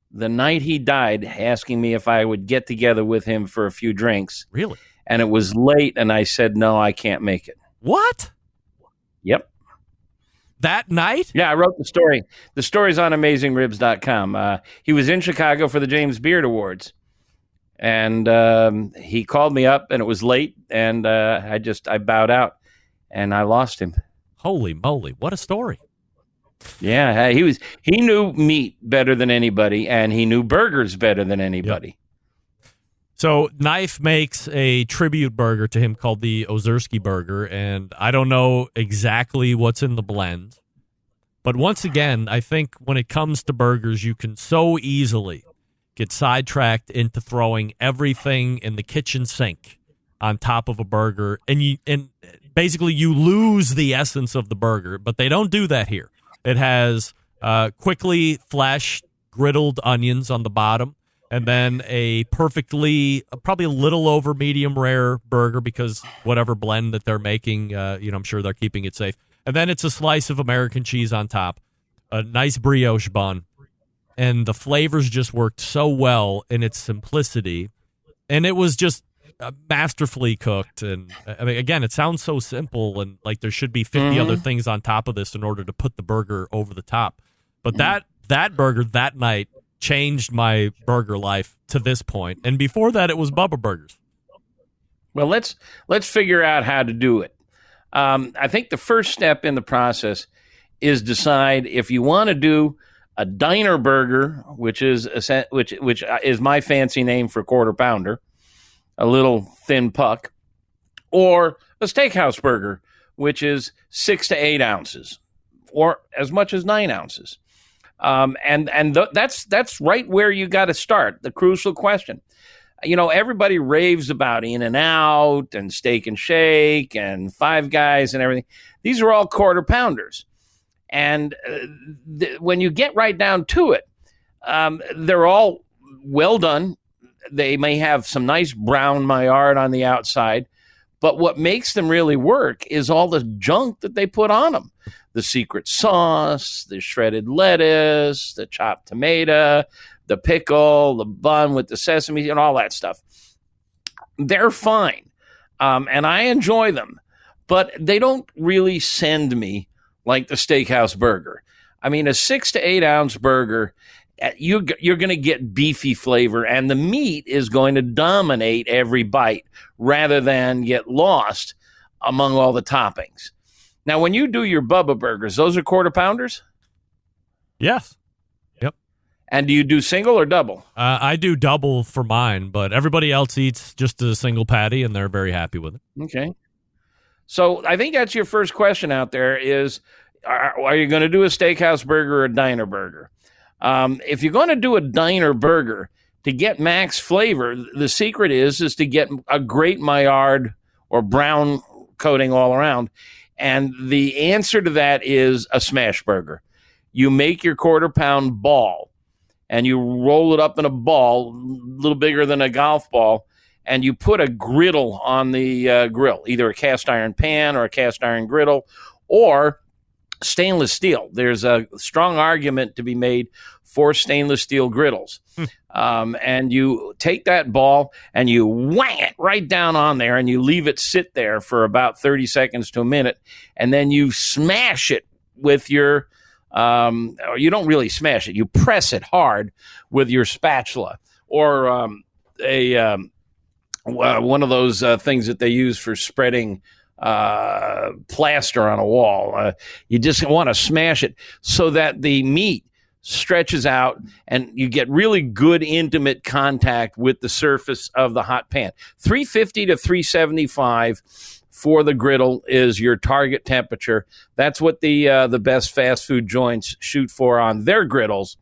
the night he died, asking me if I would get together with him for a few drinks. Really? And it was late, and I said, "No, I can't make it." What? Yep. That night? Yeah, I wrote the story. The story's on AmazingRibs.com. He was in Chicago for the James Beard Awards. And he called me up, and it was late, and I bowed out, and I lost him. Holy moly! What a story! Yeah, he knew meat better than anybody, and he knew burgers better than anybody. Yep. So Knife makes a tribute burger to him called the Ozerski burger, and I don't know exactly what's in the blend, but once again, I think when it comes to burgers, you can so easily get sidetracked into throwing everything in the kitchen sink on top of a burger, and basically you lose the essence of the burger. But they don't do that here. It has quickly fleshed, griddled onions on the bottom, and then a perfectly, probably a little over medium rare burger because whatever blend that they're making, I'm sure they're keeping it safe. And then it's a slice of American cheese on top, a nice brioche bun. And the flavors just worked so well in its simplicity. And it was just masterfully cooked. And I mean, again, it sounds so simple and like there should be 50 other things on top of this in order to put the burger over the top. But that burger that night changed my burger life to this point. And before that, it was Bubba burgers. Well, let's figure out how to do it. I think the first step in the process is decide if you want to do a diner burger, which is my fancy name for quarter pounder, a little thin puck, or a steakhouse burger, which is 6 to 8 ounces, or as much as 9 ounces. That's right where you got to start. The crucial question. Everybody raves about In-N-Out and Steak and Shake and Five Guys and everything. These are all quarter pounders. And when you get right down to it, they're all well done. They may have some nice brown Maillard on the outside, but what makes them really work is all the junk that they put on them. The secret sauce, the shredded lettuce, the chopped tomato, the pickle, the bun with the sesame, and all that stuff. They're fine, and I enjoy them, but they don't really send me like the steakhouse burger. I mean, a 6 to 8 ounce burger, you're going to get beefy flavor, and the meat is going to dominate every bite rather than get lost among all the toppings. Now, when you do your Bubba burgers, those are quarter pounders? Yes. Yep. And do you do single or double? I do double for mine, but everybody else eats just a single patty, and they're very happy with it. Okay. So I think that's your first question out there is, are you going to do a steakhouse burger or a diner burger? If you're going to do a diner burger, to get max flavor, the secret is to get a great Maillard or brown coating all around. And the answer to that is a smash burger. You make your quarter pound ball and you roll it up in a ball, a little bigger than a golf ball, and you put a griddle on the grill, either a cast iron pan or a cast iron griddle or stainless steel. There's a strong argument to be made for stainless steel griddles. And you take that ball and you whang it right down on there and you leave it sit there for about 30 seconds to a minute. And then you smash it with your, or you don't really smash it. You press it hard with your spatula or one of those things that they use for spreading plaster on a wall. You just want to smash it so that the meat stretches out and you get really good intimate contact with the surface of the hot pan. 350 to 375 for the griddle is your target temperature. That's what the best fast food joints shoot for on their griddles.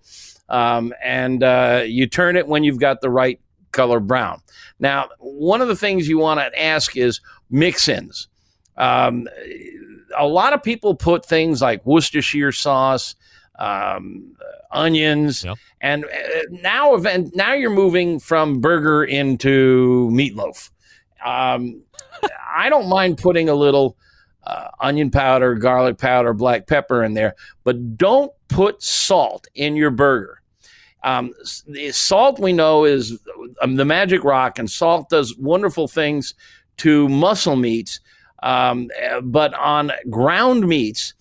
And you turn it when you've got the right color brown. Now, one of the things you want to ask is mix-ins. A lot of people put things like Worcestershire sauce, onions, yep. And now you're moving from burger into meatloaf. I don't mind putting a little onion powder, garlic powder, black pepper in there, but don't put salt in your burger. The salt we know is the magic rock, and salt does wonderful things to muscle meats. But on ground meats,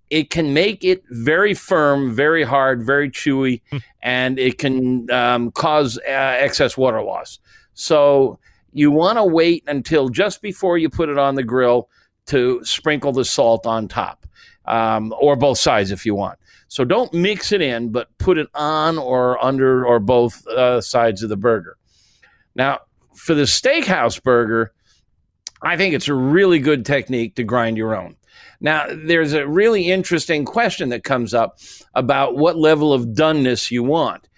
it can make it very firm, very hard, very chewy, and it can cause excess water loss. So you want to wait until just before you put it on the grill to sprinkle the salt on top, or both sides if you want. So don't mix it in, but put it on or under or both sides of the burger. Now, for the steakhouse burger, I think it's a really good technique to grind your own. Now, there's a really interesting question that comes up about what level of doneness you want.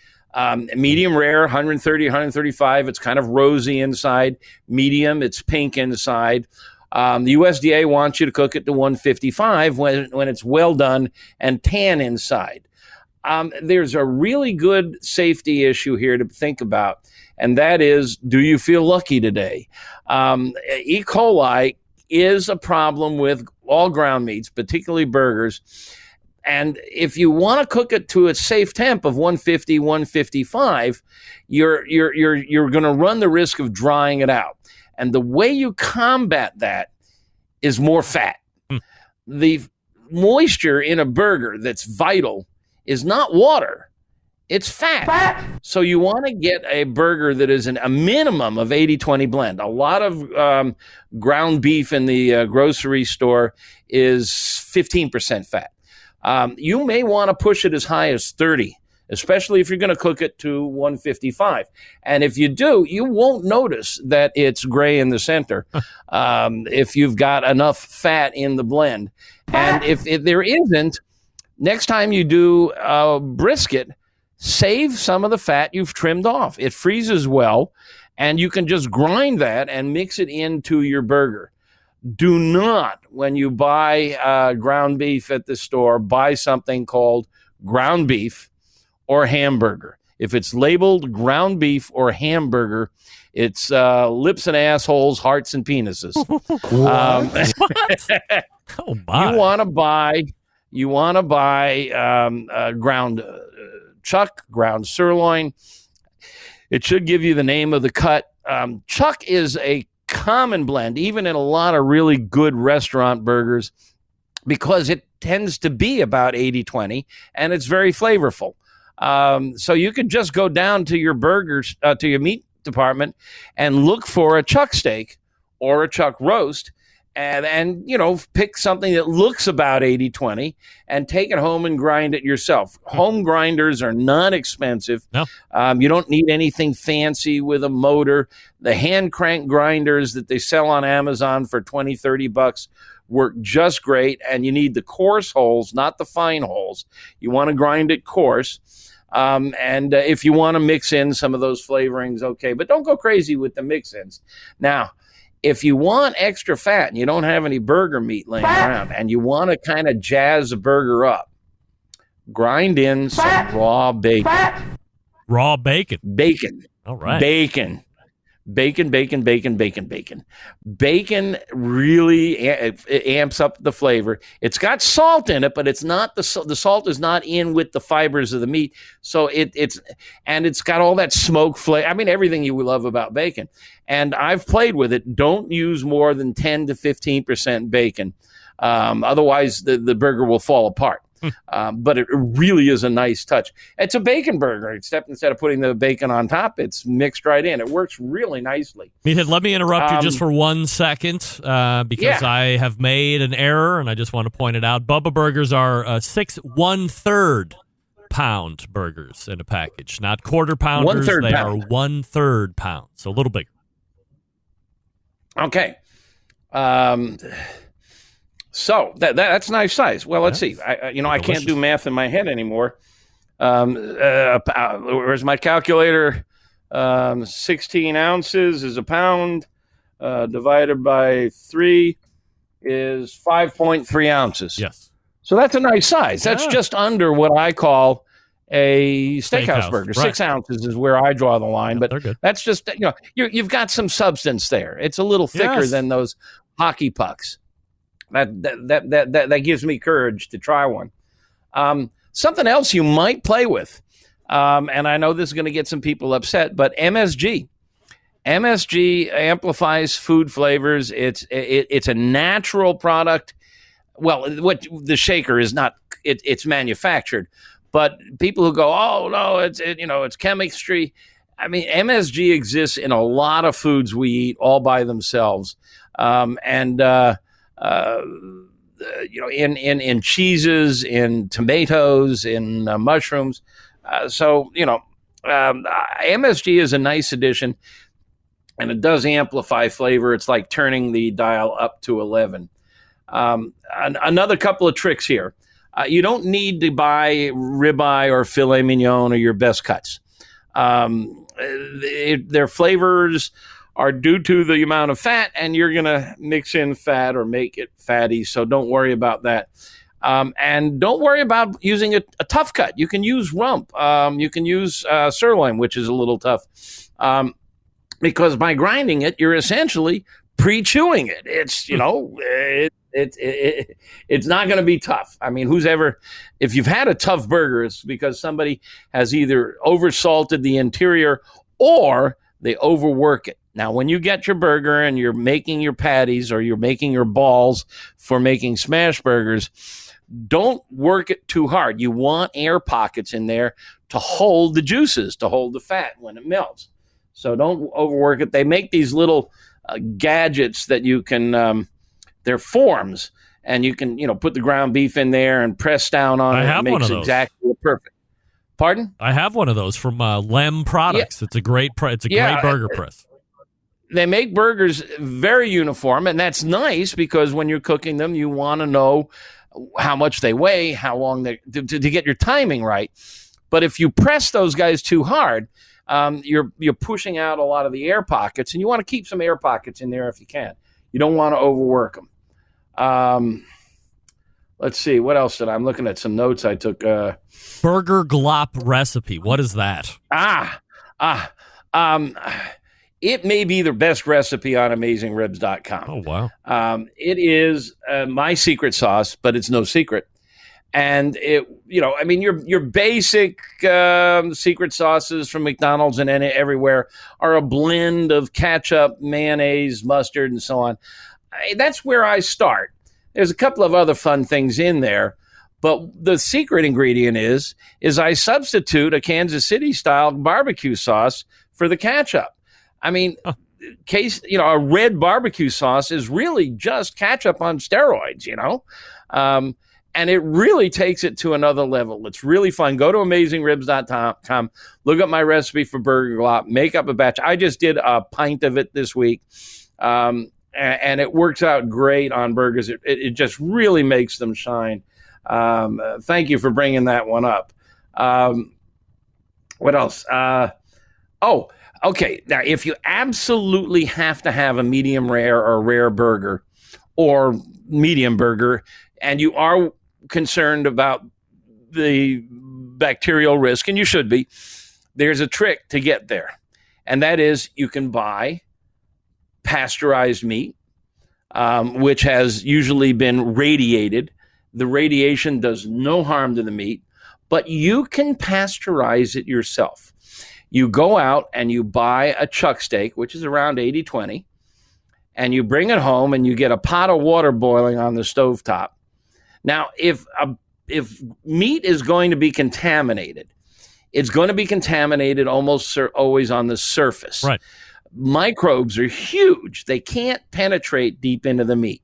Medium rare, 130, 135, it's kind of rosy inside. Medium, it's pink inside. The USDA wants you to cook it to 155 when it's well done and tan inside. There's a really good safety issue here to think about, and that is, do you feel lucky today? E. coli is a problem with all ground meats, particularly burgers. And if you want to cook it to a safe temp of 150, 155, you're going to run the risk of drying it out. And the way you combat that is more fat. The moisture in a burger that's vital is not water. It's fat. So you want to get a burger that is a minimum of 80-20 blend. A lot of ground beef in the grocery store is 15% fat. You may want to push it as high as 30, especially if you're going to cook it to 155. And if you do, you won't notice that it's gray in the center if you've got enough fat in the blend. And if there isn't, next time you do brisket, save some of the fat you've trimmed off. It freezes well, and you can just grind that and mix it into your burger. Do not, when you buy ground beef at the store, buy something called ground beef or hamburger. If it's labeled ground beef or hamburger, it's lips and assholes, hearts and penises. Oh my! You want to buy ground chuck, ground sirloin. It should give you the name of the cut. Chuck is a common blend, even in a lot of really good restaurant burgers, because it tends to be about 80-20, and it's very flavorful. So you could just go down to your burgers, to your meat department, and look for a chuck steak or a chuck roast, and pick something that looks about 80-20 and take it home and grind it yourself. Home grinders are not expensive. No. You don't need anything fancy with a motor. The hand crank grinders that they sell on Amazon for $20-$30 work just great, and you need the coarse holes, not the fine holes. You want to grind it coarse. And if you want to mix in some of those flavorings, okay, but don't go crazy with the mix-ins. Now, if you want extra fat and you don't have any burger meat laying around and you want to kind of jazz a burger up, grind in some raw bacon. Raw bacon. Bacon. All right. Bacon. Bacon really amps up the flavor. It's got salt in it, but it's not the salt is not in with the fibers of the meat. So it's got all that smoke flavor. I mean, everything you love about bacon. And I've played with it. Don't use more than 10 to 15% bacon. Otherwise, the burger will fall apart. But it really is a nice touch. It's a bacon burger, except instead of putting the bacon on top, it's mixed right in. It works really nicely. Meathead, let me interrupt you just for 1 second because I have made an error, and I just want to point it out. Bubba Burgers are 6 1/3 pound burgers in a package, not quarter pounders. They are 1/3 pounds, so a little bigger. Okay. So that's nice size. Well, let's see. I can't do math in my head anymore. Where's my calculator? 16 ounces is a pound. Divided by 3 is 5.3 ounces. Yes. So that's a nice size. That's just under what I call a steakhouse burger. Right. 6 ounces is where I draw the line. But that's just, you've got some substance there. It's a little thicker than those hockey pucks. That gives me courage to try one. Something else you might play with, and I know this is going to get some people upset, but MSG amplifies food flavors. It's a natural product. Well, what the shaker is not. It's manufactured, but people who go, oh no, it's chemistry. I mean, MSG exists in a lot of foods we eat all by themselves, in cheeses, in tomatoes, in mushrooms. MSG is a nice addition, and it does amplify flavor. It's like turning the dial up to 11. Another couple of tricks here. You don't need to buy ribeye or filet mignon or your best cuts. Their flavors are due to the amount of fat, and you're going to mix in fat or make it fatty, so don't worry about that. And don't worry about using a tough cut. You can use rump. You can use sirloin, which is a little tough, because by grinding it, you're essentially pre-chewing it. It's, it's not going to be tough. I mean, if you've had a tough burger, it's because somebody has either oversalted the interior or they overwork it. Now, when you get your burger and you're making your patties or you're making your balls for making smash burgers, don't work it too hard. You want air pockets in there to hold the juices, to hold the fat when it melts. So don't overwork it. They make these little gadgets that you can, they're forms, and you can, put the ground beef in there and press down on it. It makes exactly perfect. Pardon? I have one of those from Lem Products. Yeah. It's a great great burger press. They make burgers very uniform, and that's nice because when you're cooking them, you want to know how much they weigh, how long to get your timing right. But if you press those guys too hard, you're pushing out a lot of the air pockets, and you want to keep some air pockets in there if you can. You don't want to overwork them. Let's see. What else did I'm looking at some notes I took. Burger glop recipe. What is that? It may be the best recipe on AmazingRibs.com. Oh, wow. It is my secret sauce, but it's no secret. And your basic secret sauces from McDonald's and everywhere are a blend of ketchup, mayonnaise, mustard, and so on. That's where I start. There's a couple of other fun things in there, but the secret ingredient is I substitute a Kansas City style barbecue sauce for the ketchup. I mean, a red barbecue sauce is really just ketchup on steroids, and it really takes it to another level. It's really fun. Go to AmazingRibs.com, look up my recipe for burger glop, make up a batch. I just did a pint of it this week, and it works out great on burgers. It just really makes them shine. Thank you for bringing that one up. What else? Okay. Now, if you absolutely have to have a medium rare or rare burger or medium burger, and you are concerned about the bacterial risk, and you should be, there's a trick to get there. And that is you can buy pasteurized meat, which has usually been radiated. The radiation does no harm to the meat, but you can pasteurize it yourself. You go out and you buy a chuck steak, which is around 80-20, and you bring it home and you get a pot of water boiling on the stovetop. Now, if meat is going to be contaminated, it's going to be contaminated almost always on the surface. Right. Microbes are huge. They can't penetrate deep into the meat.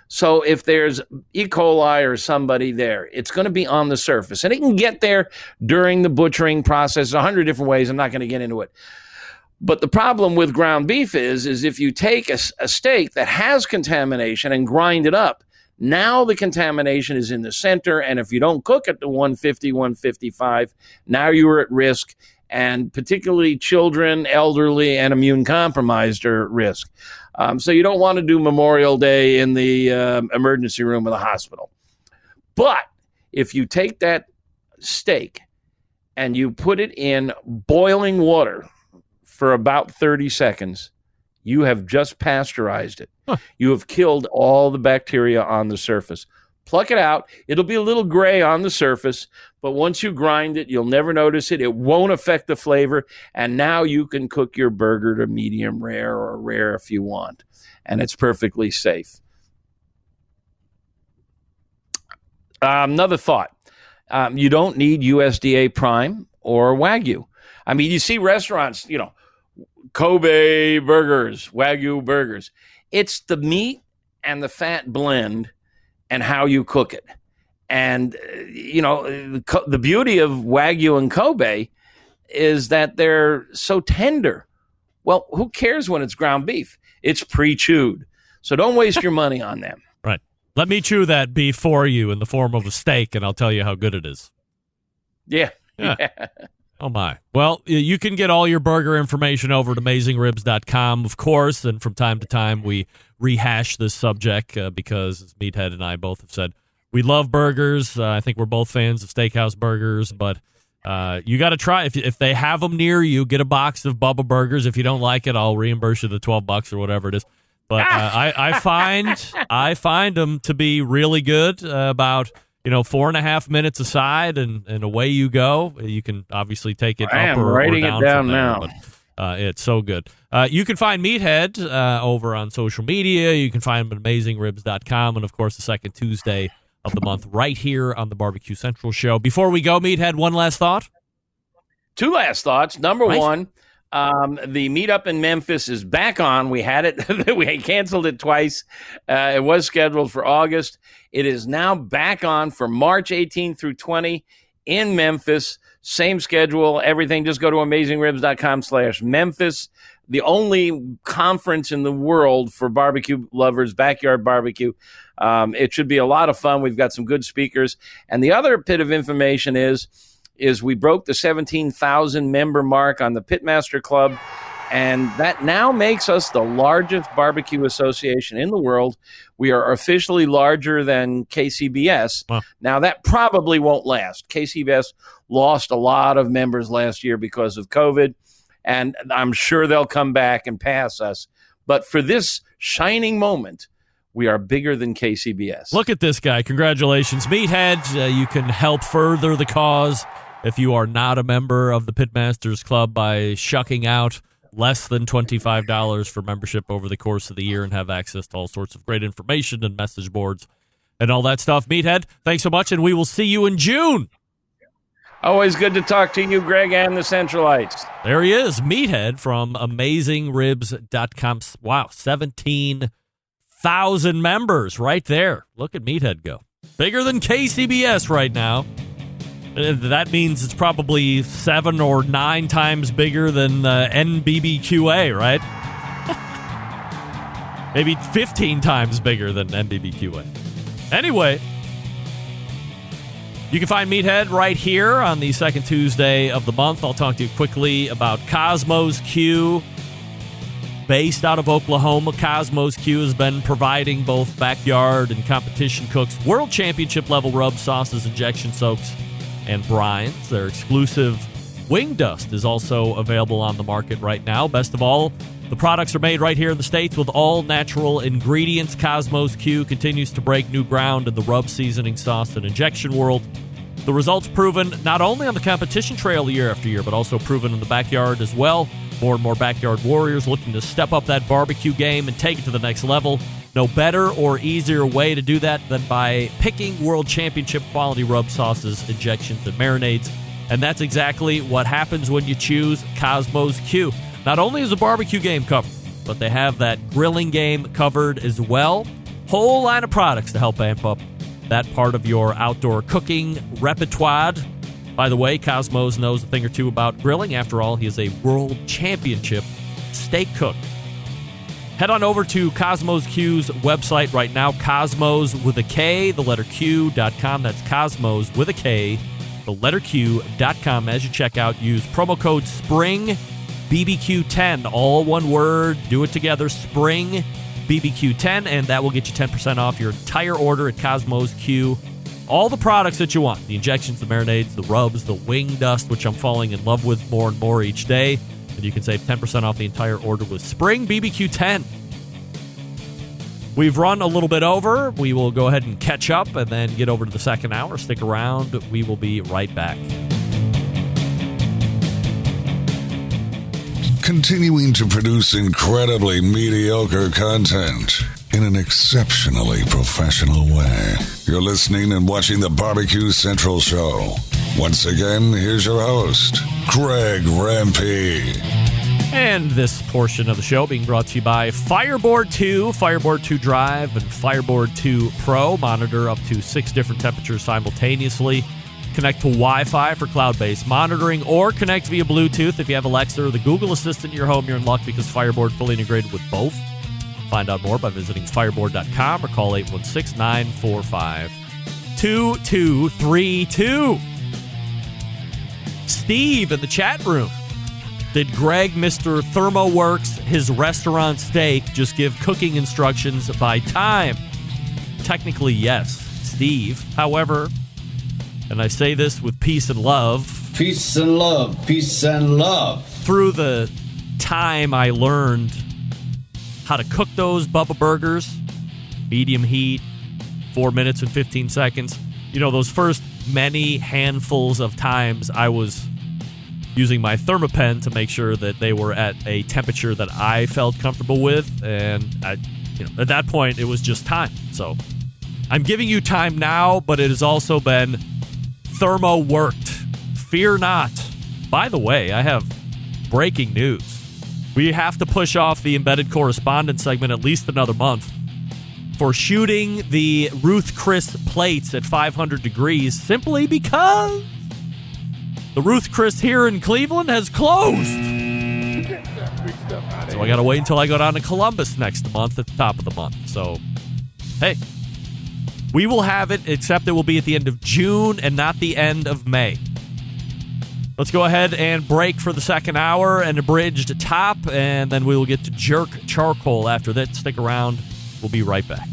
So if there's E. coli or somebody there, it's going to be on the surface. And it can get there during the butchering process 100 different ways. I'm not going to get into it. But the problem with ground beef is if you take a steak that has contamination and grind it up, now the contamination is in the center. And if you don't cook it to 150, 155, now you're at risk. And particularly children, elderly, and immune compromised are at risk. So you don't want to do Memorial Day in the emergency room of the hospital. But if you take that steak and you put it in boiling water for about 30 seconds, you have just pasteurized it. Huh. You have killed all the bacteria on the surface. Pluck it out. It'll be a little gray on the surface, but once you grind it, you'll never notice it. It won't affect the flavor, and now you can cook your burger to medium rare or rare if you want, and it's perfectly safe. Another thought. You don't need USDA Prime or Wagyu. I mean, you see restaurants, Kobe burgers, Wagyu burgers. It's the meat and the fat blend and how you cook it. And, the beauty of Wagyu and Kobe is that they're so tender. Well, who cares when it's ground beef? It's pre-chewed. So don't waste your money on them. Right. Let me chew that beef for you in the form of a steak, and I'll tell you how good it is. Yeah. Oh, my. Well, you can get all your burger information over at AmazingRibs.com, of course, and from time to time we rehash this subject because, as Meathead and I both have said, we love burgers. I think we're both fans of steakhouse burgers, but you got to try. If they have them near you, get a box of Bubba Burgers. If you don't like it, I'll reimburse you the $12 or whatever it is. But I find them to be really good, about 4.5 minutes aside, and away you go. You can obviously take it up or writing down it down from there, now. But it's so good. You can find Meathead over on social media. You can find him at AmazingRibs.com, and of course the second Tuesday of the month right here on the Barbecue Central Show. Before we go, Meathead, one last thought? Two last thoughts. Number one, the meetup in Memphis is back on. We had it. We had canceled it twice. It was scheduled for August. It is now back on for March 18 through 20 in Memphis. Same schedule, everything. Just go to AmazingRibs.com/Memphis. The only conference in the world for barbecue lovers, backyard barbecue. It should be a lot of fun. We've got some good speakers. And the other bit of information is we broke the 17,000 member mark on the Pitmaster Club, And that now makes us the largest barbecue association in the world. We are officially larger than KCBS. Wow. Now, that probably won't last. KCBS lost a lot of members last year because of COVID, and I'm sure they'll come back and pass us. But for this shining moment, we are bigger than KCBS. Look at this guy. Congratulations. Meathead, you can help further the cause if you are not a member of the Pitmasters Club by shucking out less than $25 for membership over the course of the year and have access to all sorts of great information and message boards and all that stuff. Meathead, thanks so much, and we will see you in June. Always good to talk to you, Greg, and the Centralites. There he is, Meathead from AmazingRibs.com. Wow, 17,000 members right there. Look at Meathead go. Bigger than KCBS right now. That means it's probably 7 or 9 times bigger than NBBQA, right? Maybe 15 times bigger than NBBQA. Anyway, you can find Meathead right here on the second Tuesday of the month. I'll talk to you quickly about Cosmos Q. Based out of Oklahoma, Cosmos Q has been providing both backyard and competition cooks world championship level rub sauces, injection soaks, and brines. Their exclusive wing dust is also available on the market right now. Best of all, the products are made right here in the States with all natural ingredients. Cosmos Q continues to break new ground in the rub, seasoning, sauce, and injection world. The results proven not only on the competition trail year after year, but also proven in the backyard as well. More and more backyard warriors looking to step up that barbecue game and take it to the next level. No better or easier way to do that than by picking world championship quality rub sauces, injections, and marinades. And that's exactly what happens when you choose Cosmos Q. Not only is the barbecue game covered, but they have that grilling game covered as well. Whole line of products to help amp up that part of your outdoor cooking repertoire. By the way, Cosmos knows a thing or two about grilling. After all, he is a world championship steak cook. Head on over to Cosmos Q's website right now, Cosmos with a K, the letter Q.com. That's Cosmos with a K, the letter Q.com. As you check out, use promo code SPRING BBQ10, all one word. Do it together, SPRING BBQ10, and that will get you 10% off your entire order at Cosmos Q. All the products that you want, the injections, the marinades, the rubs, the wing dust, which I'm falling in love with more and more each day. And you can save 10% off the entire order with Spring BBQ 10. We've run a little bit over. We will go ahead and catch up and then get over to the second hour. Stick around. We will be right back. Continuing to produce incredibly mediocre content in an exceptionally professional way. You're listening and watching the Barbecue Central Show. Once again, here's your host, Greg Rempe. And this portion of the show being brought to you by Fireboard 2, Fireboard 2 Drive, and Fireboard 2 Pro. Monitor up to 6 different temperatures simultaneously. Connect to Wi-Fi for cloud-based monitoring, or connect via Bluetooth. If you have Alexa or the Google Assistant in your home, you're in luck because Fireboard fully integrated with both. Find out more by visiting fireboard.com or call 816-945-2232. Steve in the chat room. Did Greg, Mr. ThermoWorks, his restaurant steak, just give cooking instructions by time? Technically, yes, Steve. However, and I say this with peace and love. Peace and love. Peace and love. Through the time I learned how to cook those Bubba burgers, medium heat, 4 minutes and 15 seconds. You know, those first many handfuls of times I was using my Thermapen to make sure that they were at a temperature that I felt comfortable with. And at that point, it was just time. So I'm giving you time now, but it has also been thermo worked. Fear not. By the way, I have breaking news. We have to push off the embedded correspondence segment at least another month for shooting the Ruth Chris plates at 500 degrees simply because the Ruth Chris here in Cleveland has closed. So I got to wait until I go down to Columbus next month at the top of the month. So, hey, we will have it, except it will be at the end of June and not the end of May. Let's go ahead and break for the second hour and abridged top, and then we will get to jerk charcoal after that. Stick around. We'll be right back.